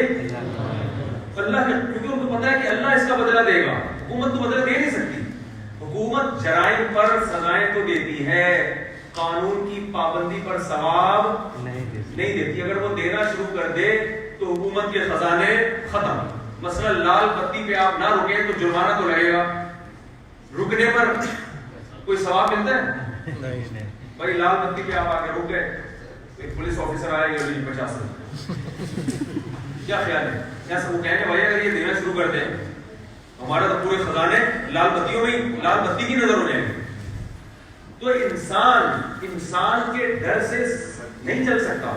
اللہ کے، کیونکہ ان کو پتا ہے کہ اللہ اس کا بدلہ دے گا، حکومت تو بدلہ دے نہیں سکتی۔ حکومت جرائم پر سزائیں تو دیتی ہے، قانون کی پابندی پر ثواب نہیں دیتی۔ اگر وہ دینا شروع کر دے تو حکومت کے خزانے ختم۔ مثلا لال بتی پہ آپ نہ رکیں تو جرمانہ تو لگے گا، رکنے پر کوئی ثواب ملتا ہے؟ بھائی لال بتی پہ آپ آگے رک گئے، ایک پولیس آفیسر آئے گا 50 روپے، کیا خیال ہے؟ ایسا وہ کہیں گے بھائی اگر یہ دینا شروع کر دیں ہمارا تو پورے خزانے لال بتیوں میں لال بتی کی نظر ہو جائیں گے۔ تو انسان کے ڈر سے نہیں چل سکتا،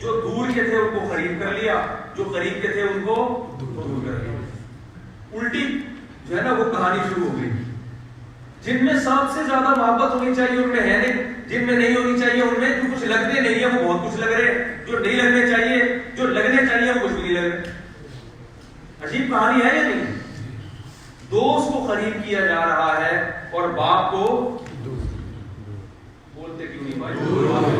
جو دور کے تھے ان کو قریب کر لیا, جو قریب کے تھے ان کو دور کر لیا. الٹی جو ہے نا وہ کہانی شروع ہو گئی. جن میں سب سے زیادہ محبت ہونی چاہیے ان میں ہے نہیں, جن میں نہیں ہونی چاہیے ان میں جو کچھ لگتے نہیں ہے وہ بہت کچھ لگ رہے, جو نہیں لگنے چاہیے, جو لگنے چاہیے وہ کچھ بھی نہیں لگ رہے. عجیب کہانی ہے یا نہیں؟ دوست کو قریب کیا جا رہا ہے اور باپ کو بولتے کیوں نہیں بھائی,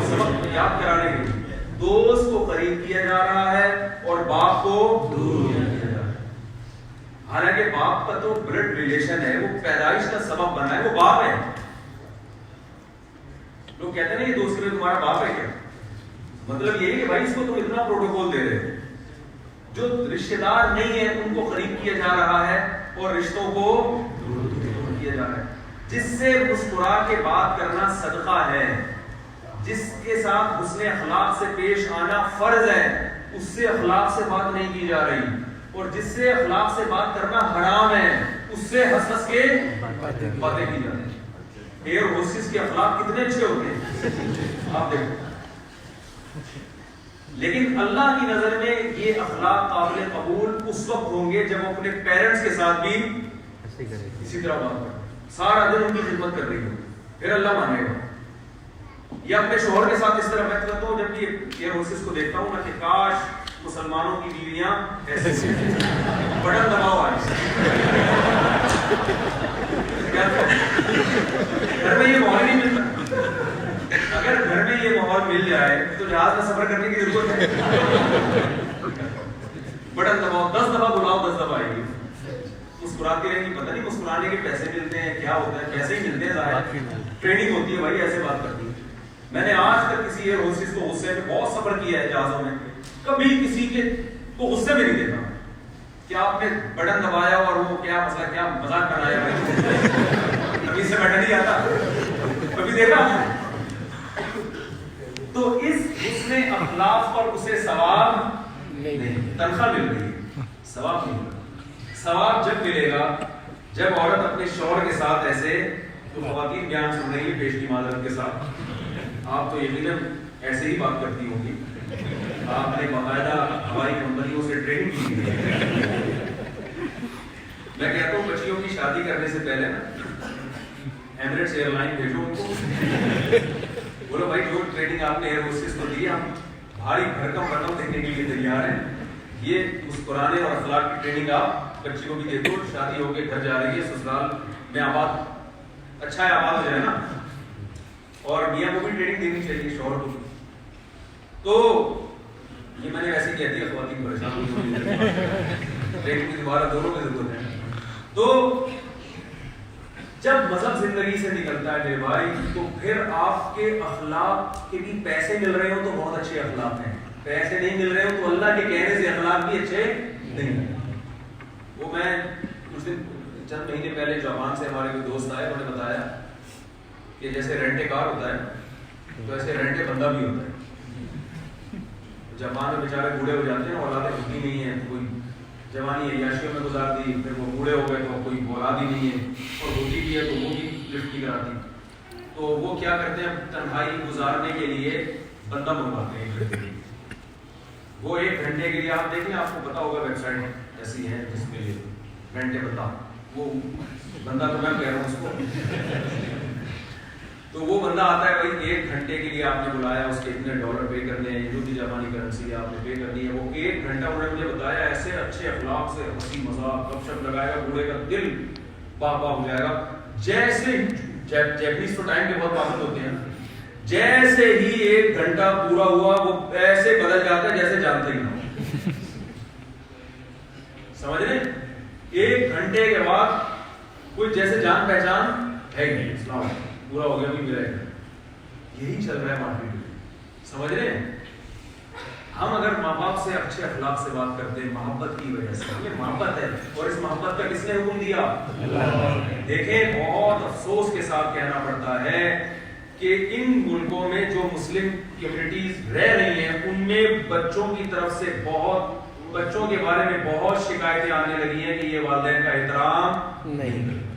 سبق یاد کرانے کے لیے. دوست کو قریب کیا جا رہا ہے اور باپ کو دور کیا جا رہا ہے. حالانکہ باپ کا تو بلڈ ریلیشن ہے, وہ پیدائش کا سبب بنا ہے, وہ باپ ہے. لوگ کہتے ہیں نا یہ دوست میں تمہارا باپ ہے کیا, مطلب یہ کہ بھائی اس کو تم اتنا پروٹوکول دے رہے ہو. جو رشتہ دار نہیں ہے ان کو قریب کیا جا رہا ہے اور رشتوں کو دور کیا جا رہا ہے. جس سے مسکرا کے بات کرنا صدقہ ہے, جس کے ساتھ حسن اخلاق سے پیش آنا فرض ہے, اس سے اخلاق سے بات نہیں کی جا رہی. اور جس سے اخلاق سے بات کرنا حرام ہے اس سے ہنس ہنس کے باتیں کی جاتی ہیں. ایئر ہوسٹس کے اخلاق کتنے اچھے ہوتے ہیں آپ دیکھو, لیکن اللہ کی نظر میں یہ اخلاق قابل قبول اس وقت ہوں گے جب وہ اپنے پیرنٹس کے ساتھ بھی اسی طرح بات کریں, سارا دن ان کی خدمت کر رہی ہو, پھر اللہ مانے گا. یا اپنے شوہر کے ساتھ اس طرح میں کرتا ہوں جب یہ ایئر ہوسٹس کو دیکھتا ہوں نا کہ کاش مسلمانوں کی بیویاں ایسے بٹن دباؤ آج گھر میں یہ ماحول نہیں ملتا. اگر گھر میں یہ ماحول مل جائے تو جہاز میں سفر کرنے کی ضرورت ہے. بٹن دباؤ, 10 دفعہ بلاؤ 10 دفعہ آئے گی, مسکراتی رہیں گی. پتہ نہیں مسکرانے کے پیسے ملتے ہیں کیا ہوتا ہے, پیسے ہی ملتے ہیں, ظاہر ٹریننگ ہوتی ہے بھائی, ایسے بات کرتی ہے. میں نے آج تک کسی ایئر ہوسٹس کو غصے میں بہت سفر کیا ہے جہازوں میں, کبھی کسی کے کو غصے میں نہیں دیکھا کہ آپ نے بٹن دبایا اور وہ کیا مسئلہ, کیا مذاق بنایا بھائی, کبھی سے بٹن نہیں آتا, کبھی دیکھا. تو اس حسن اخلاق پر اسے ثواب نہیں, تنخواہ مل رہی ہے, ثواب نہیں مل رہا. ثواب جب ملے گا جب عورت اپنے شوہر کے ساتھ ایسے, تو خواتین بیان سن رہی ہے پیش کی معذرت کے ساتھ, آپ تو یقیناً ایسے ہی بات کرتی ہوں گی, آپ نے باقاعدہ ہوائی کمپنیوں سے ٹریننگ کی ہے. میں کہتا ہوں بچیوں کی شادی کرنے سے پہلے نا ایمریٹس ایئر لائن بھیجو ان کو, بولو بھائی جو ٹریننگ آپ نے ایئر ہوسٹس کو دی ہم بھاری بھرکم رقم دینے کے لیے تیار ہیں, یہ مسکرانے اور اخلاق کی ٹریننگ آپ بچی کو بھی دے دو. شادی ہو کے گھر جا رہی ہے, سسرال میں آباد, اچھا ہے آباد ہو جائے نا, اور میاں کو بھی ٹریننگ دینی چاہیے, شوہر کو. تو یہ میں نے ویسے کہہ دیا, خواتین پریشان ہوئی ٹریننگ کی دوبارہ دونوں کی ضرورت ہے. تو جب مذہب زندگی سے نکلتا ہے میرے بھائی, تو پھر آپ کے اخلاق کے بھی پیسے مل رہے ہو تو بہت اچھے اخلاق ہیں, پیسے نہیں مل رہے ہو تو اللہ کے کہنے سے اخلاق بھی اچھے نہیں ہیں. وہ میں کچھ دن چند مہینے پہلے جاپان سے ہمارے کوئی دوست آئے, انہوں نے بتایا کہ جیسے رینٹ کار ہوتا ہے تو ایسے رینٹ بندہ بھی ہوتا ہے. جاپان میں بیچارے بوڑھے ہو جاتے ہیں, اولادیں ہوتی نہیں ہیں, کوئی جوانی عیاشیوں میں گزار دی, پھر وہ بوڑھے ہو گئے تو کوئی اولاد ہی نہیں ہے, اور ہوتی بھی ہے تو وہ بھی لفٹ نہیں کراتی. تو وہ کیا کرتے ہیں, تنہائی گزارنے کے لیے بندہ منگواتے ہیں. وہ 1 گھنٹے کے لیے, آپ دیکھیں آپ کو پتا ہوگا ویب سائٹ ایسی ہے جس میں رینٹ بندہ, وہ بندہ تو میں کہہ رہا ہوں اس کو, تو وہ بندہ آتا ہے بھائی 1 گھنٹے کے لیے آپ نے بلایا, اس کے اتنے ڈالر پے کرنے ہیں, جو بھی جاپانی کرنسی ہے آپ نے پے کرنی ہے. وہ 1 گھنٹہ انہوں نے مجھے بتایا ایسے اچھے اخلاق سے ہنسی مذاق گپ شپ لگائے گا, بوڑھے کا دل باہ باہ ہو جائے گا. جیسے جیپنیز تو ٹائم کے بہت پابند ہوتے ہیں, جیسے ہی 1 گھنٹہ پورا ہوا وہ ایسے بدل جاتا ہے جیسے جانتے ہی نہ, سمجھ رہے ہیں. 1 گھنٹے کے بعد کوئی جیسے جان پہچان ہے نہیں, اسلام پورا ہو گیا بھی ملا ہے. یہی چل رہا ہے مارکیٹ میں, سمجھ رہے ہیں. ہم اگر ماں باپ سے اچھے اخلاق سے بات کرتے ہیں محبت کی وجہ سے, ہمیں محبت ہے, اور اس محبت کا کس نے حکم دیا؟ دیکھیں بہت افسوس کے ساتھ کہنا پڑتا ہے کہ ان ملکوں میں جو مسلم کمیونٹیز رہ رہی ہیں ان میں بچوں کی طرف سے بچوں کے بارے میں بہت شکایتیں آنے لگی ہیں کہ یہ والدین کا احترام نہیں کرتے.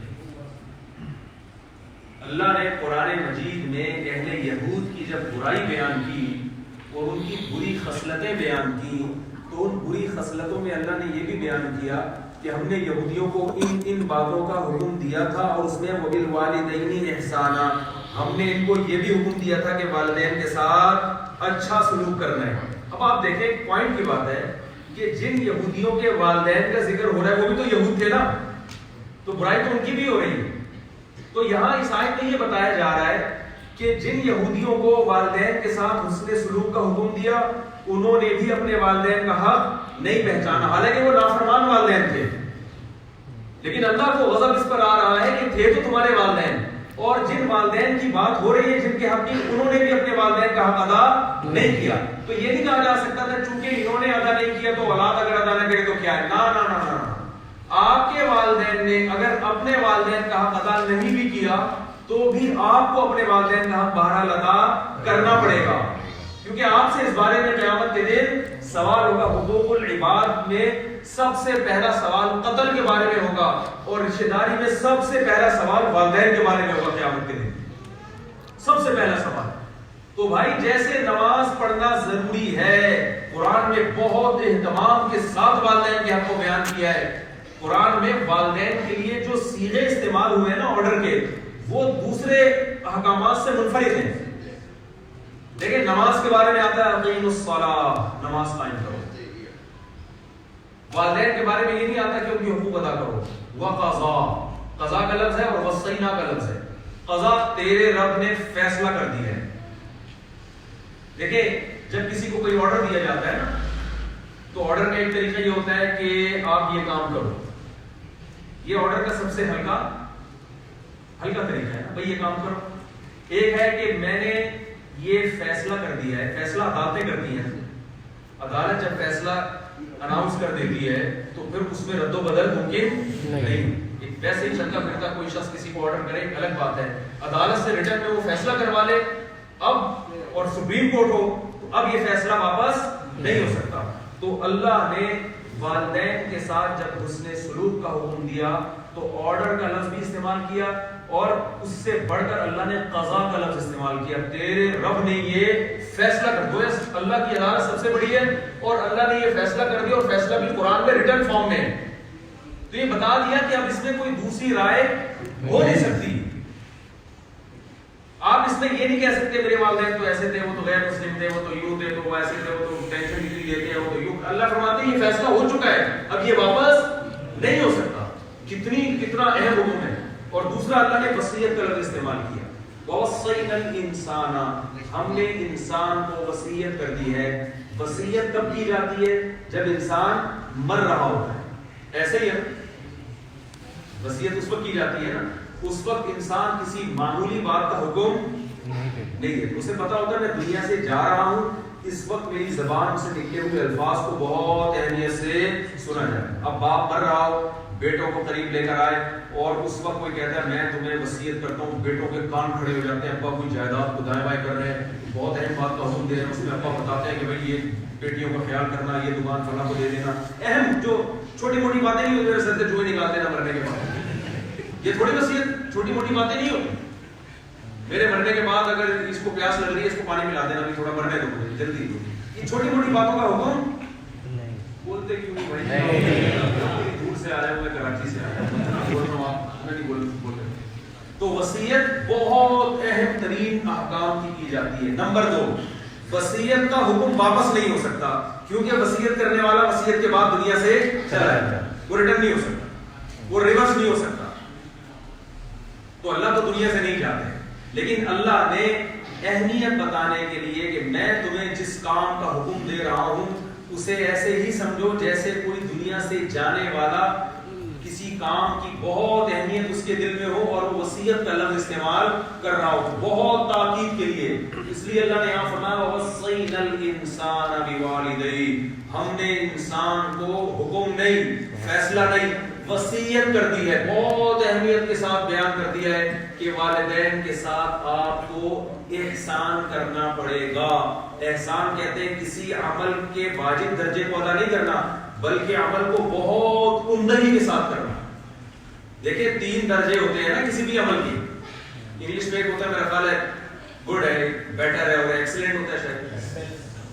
اللہ نے قرآن مجید میں اہل یہود کی جب برائی بیان کی اور ان کی بری خصلتیں بیان کی، تو ان بری خصلتوں میں اللہ نے یہ بھی بیان کیا کہ ہم نے یہودیوں کو ان باتوں کا حکم دیا تھا، اور اس میں وبالوالدین احسانا، ہم نے ان کو یہ بھی حکم دیا تھا کہ والدین کے ساتھ اچھا سلوک کرنا ہے۔ اب آپ دیکھیں ایک پوائنٹ کی بات ہے کہ جن یہودیوں کے والدین کا ذکر ہو رہا ہے وہ بھی تو یہود تھے نا، تو برائی تو ان کی بھی ہو رہی ہے۔ تو یہاں اس آیت میں یہ بتایا جا رہا ہے کہ جن یہودیوں کو والدین کے ساتھ حسن سلوک کا حکم دیا، انہوں نے بھی اپنے والدین کا حق نہیں پہچانا، حالانکہ وہ نافرمان والدین تھے، لیکن اللہ کو غضب اس پر آ رہا ہے کہ تھے تو تمہارے والدین، اور جن والدین کی بات ہو رہی ہے جن کے حق کی، انہوں نے بھی اپنے والدین کا حق ادا نہیں کیا۔ تو یہ نہیں کہا جا سکتا تھا چونکہ انہوں نے ادا نہیں کیا تو اولاد اگر ادا نہ کرے تو کیا ہے، نا نا نا نا، آپ کے والدین نے اگر اپنے والدین کا حق ادا نہیں بھی کیا تو بھی آپ کو اپنے والدین کا حق بہرحال ادا کرنا پڑے گا، کیونکہ آپ سے اس بارے میں قیامت کے دن سوال ہوگا۔ حقوق العباد میں سب سے پہلا سوال قتل کے بارے میں ہوگا، اور رشتہ داری میں سب سے پہلا سوال والدین کے بارے میں ہوگا قیامت کے دن، سب سے پہلا سوال۔ تو بھائی جیسے نماز پڑھنا ضروری ہے، قرآن میں بہت اہتمام کے ساتھ والدین کے حق کو بیان کیا ہے۔ قرآن میں والدین کے لیے جو صیغے استعمال ہوئے ہیں نا آرڈر کے، وہ دوسرے احکامات سے منفرد ہیں۔ لیکن نماز کے بارے میں آتا ہے اقیموا الصلاۃ، نماز قائم کرو۔ والدین کے بارے میں یہ نہیں آتا کہ ان کی حقوق ادا کرو۔ وقضا، قضا کا لفظ ہے اور وصینا کا لفظ ہے۔ قضا تیرے رب نے فیصلہ کر دیا ہے۔ دیکھیں جب کسی کو کوئی آرڈر دیا جاتا ہے نا، تو آرڈر کا ایک طریقہ یہ ہوتا ہے کہ آپ یہ کام کرو، یہ آرڈر کا سب سے ہلکا طریقہ ہے نا، بھائی یہ کام کرو۔ ایک ہے کہ میں نے یہ فیصلہ کر دیا ہے، فیصلہ عدالتیں کرتی ہیں، عدالت جب فیصلہ اناؤنس کر دیتی ہے تو پھر اس میں رد و بدل ممکن نہیں۔ ویسے ہی چلتا پھرتا کوئی شخص کسی کو آرڈر کرے ایک الگ بات ہے، عدالت سے ریٹرن میں وہ فیصلہ کروا لے اب، اور سپریم کورٹ ہو تو اب یہ فیصلہ واپس نہیں ہو سکتا۔ تو اللہ نے والدین کے ساتھ جب حسن سلوک کا حکم دیا تو آرڈر کا لفظ بھی استعمال کیا، اور اس سے بڑھ کر اللہ نے قضا کا لفظ استعمال کیا۔ تیرے رب نے یہ فیصلہ کر دیا، اللہ کی عدالت سب سے بڑی ہے اور اللہ نے یہ فیصلہ کر دیا، اور فیصلہ بھی قرآن میں ریٹن فارم میں ہے۔ تو یہ بتا دیا کہ اب اس میں کوئی دوسری رائے ہو نہیں سکتی۔ آپ اس میں یہ نہیں کہہ سکتے میرے والدین تو ایسے تھے، وہ تو غیر مسلم تھے، وہ تو یوں تھے، تو وہ ایسے تھے، وہ تو ٹینشن نہیں لیتے ہیں، وہ تو یوں۔ اللہ فرماتے ہیں یہ فیصلہ ہو چکا ہے، اب یہ واپس نہیں ہو سکتا۔ کتنا اہم حکم ہے۔ اور دوسرا اللہ نے وصیت کا لفظ استعمال کیا، وصینا الانسان، ہم نے انسان کو وصیت کر دی ہے۔ وصیت کب کی جاتی ہے؟ جب انسان مر رہا ہوتا ہے، ایسے ہی ہے وصیت اس وقت کی جاتی ہے نا، اس وقت انسان کسی معمولی بات کا حکم نہیں دیتا، اسے پتا ہوتا ہے میں دنیا سے جا رہا ہوں، اس وقت میری زبان سے نکلے ہوئے الفاظ کو بہت اہمیت سے سنا جائے۔ اب باپ مر رہا ہو، بیٹوں کو قریب لے کر آئے اور اس وقت کوئی کہتا ہے میں تمہیں وصیت کرتا ہوں، بیٹوں کے کان کھڑے ہو جاتے ہیں، ابا کوئی جائیداد کو دائیں بائیں کر رہے ہیں، بہت اہم بات کا حکم دے رہے ہیں، اس میں ابا بتاتے ہیں کہ بھائی یہ بیٹیوں کا خیال کرنا، یہ دکان فلاں کو دے دینا، اہم جو چھوٹی موٹی باتیں نہیں ہوتی، میرے سر سے جوئیں نکال دینا مرنے کے بعد، یہ تھوڑی وصیت چھوٹی موٹی باتیں نہیں ہوتی۔ میرے مرنے کے بعد اگر اس کو پیاس لگ رہی ہے اس کو پانی پلا دینا، بھی تھوڑا مرنے دو مجھے جلدی، یہ چھوٹی موٹی باتوں کا حکم بولتے کیوں بھائی؟ دور سے آ رہے ہیں، کراچی سے آ رہے ہیں، بول رہا ہوں آپ میں نہیں بول رہے۔ تو وصیت بہت اہم ترین احکام کی جاتی ہے۔ نمبر 2، وصیت کا حکم واپس نہیں ہو سکتا، کیونکہ وصیت کرنے والا وصیت کے بعد دنیا سے چلا جائے، وہ ریٹرن نہیں ہو سکتا، وہ ریورس نہیں ہو سکتا۔ تو اللہ تو دنیا سے نہیں جاتے، لیکن اللہ نے اہمیت بتانے کے لیے کہ میں تمہیں جس کام کا حکم دے رہا ہوں اسے ایسے ہی سمجھو جیسے کوئی دنیا سے جانے والا کسی کام کی بہت اہمیت اس کے دل میں ہو اور وہ وصیت کا لفظ استعمال کر رہا ہو، بہت تاکید کے لیے۔ اس لیے اللہ نے یہاں فرمایا وصینا الانسان بوالدیہ، ہم نے انسان کو حکم نہیں، فیصلہ نہیں، وصیت کر دی ہے، بہت اہمیت کے ساتھ بیان کر دیا ہے کہ والدین کے ساتھ آپ کو احسان کرنا پڑے گا۔ احسان کہتے ہیں کسی عمل کے واجب درجے کو ادا نہیں کرنا، بلکہ عمل کو بہت عمدگی کے ساتھ کرنا۔ دیکھیں 3 درجے ہوتے ہیں نا کسی بھی عمل کی، انگلش میں ایک ہوتا ہے میرا خیال ہے گڈ ہے، بیٹر ہے اور ایکسلنٹ ہوتا ہے شاید۔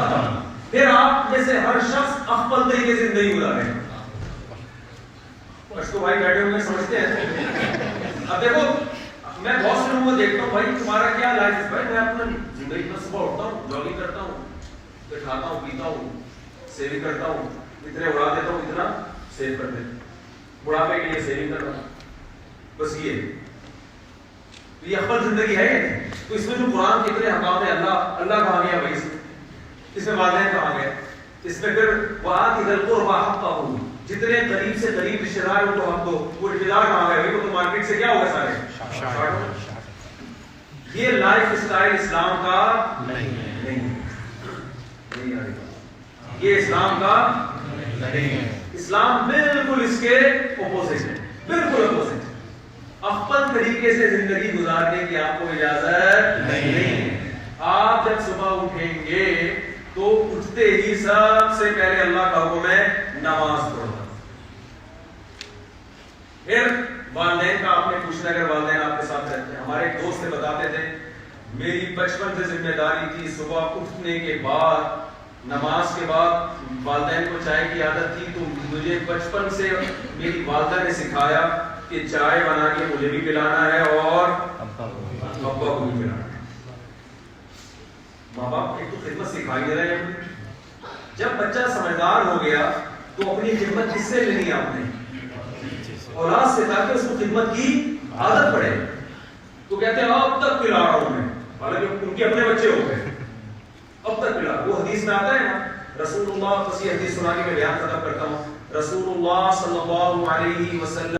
ختم. پھر آپ میں سے ہر شخص افضل طریقے سے زندگی گزارے. اس کو بھائی بیٹھے ہوئے سمجھتے ہیں. اب دیکھو میں بہت سے لوگوں کو دیکھتا ہوں بھائی تمہارا کیا لائف ہے. بھائی میں اپنا زندگی میں صبح اٹھتا ہوں, جاگنگ کرتا ہوں, پھر کھاتا ہوں, پیتا ہوں, سیونگ کرتا ہوں, اتنے اڑا دیتا ہوں, اتنا سیو کر دیتا ہوں, بڑھاپے کے لیے سیونگ کرتا ہوں. بس یہ افضل زندگی ہے. تو اس میں جو قرآن کے اتنے حکام ہیں, اللہ کہاں گیا بھائی, اس میں والدین کہاں گئے, اس میں پھر وآتِ ذی القربى حقہ, جتنے قریب سے قریب رشتہ دار ان کو حق دو. وہ رشتہ دار کہاں گئے بھائی, وہ تو مارکیٹ سے کیا ہوگا سارے. یہ لائف اسٹائل اسلام کا نہیں. یہ اسلام کا نہیں. اسلام بالکل اس کے اپوزٹ ہے, بالکل اپوزٹ. افضل طریقے سے زندگی گزارنے کی آپ کو اجازت نہیں. آپ جب صبح اٹھیں گے تو اٹھتے ہی سب سے پہلے اللہ کا حکم ہے نماز پڑھنا. پھر والدین کا آپ نے پوچھنا, اگر والدین آپ کے ساتھ رہتے ہیں. ہمارے ایک دوست نے بتاتے تھے میری بچپن سے ذمہ داری تھی صبح اٹھنے کے بعد نماز کے بعد والدین کو چائے کی عادت تھی, تو مجھے بچپن سے میری والدہ نے سکھایا کہ چائے بنا کے مجھے بھی پلانا ہے اور ابا کو بھی پلانا ہے. ماں باپ ایک تو خدمت سکھائی دے رہے ہیں. جب بچہ سمجھدار ہو گیا تو اپنی خدمت کس سے لینی ہے, آپ نے اولاد سے, تاکہ اس کو خدمت کی عادت پڑے. تو کہتے ہیں اب تک پلا رہا ہوں میں, حالانکہ ان کے اپنے بچے ہو گئے, اب تک پلا. وہ حدیث میں آتا ہے نا, رسول اللہ, فصیح حدیث سنا کے میں بیان ختم کرتا ہوں. رسول اللہ صلی اللہ علیہ وسلم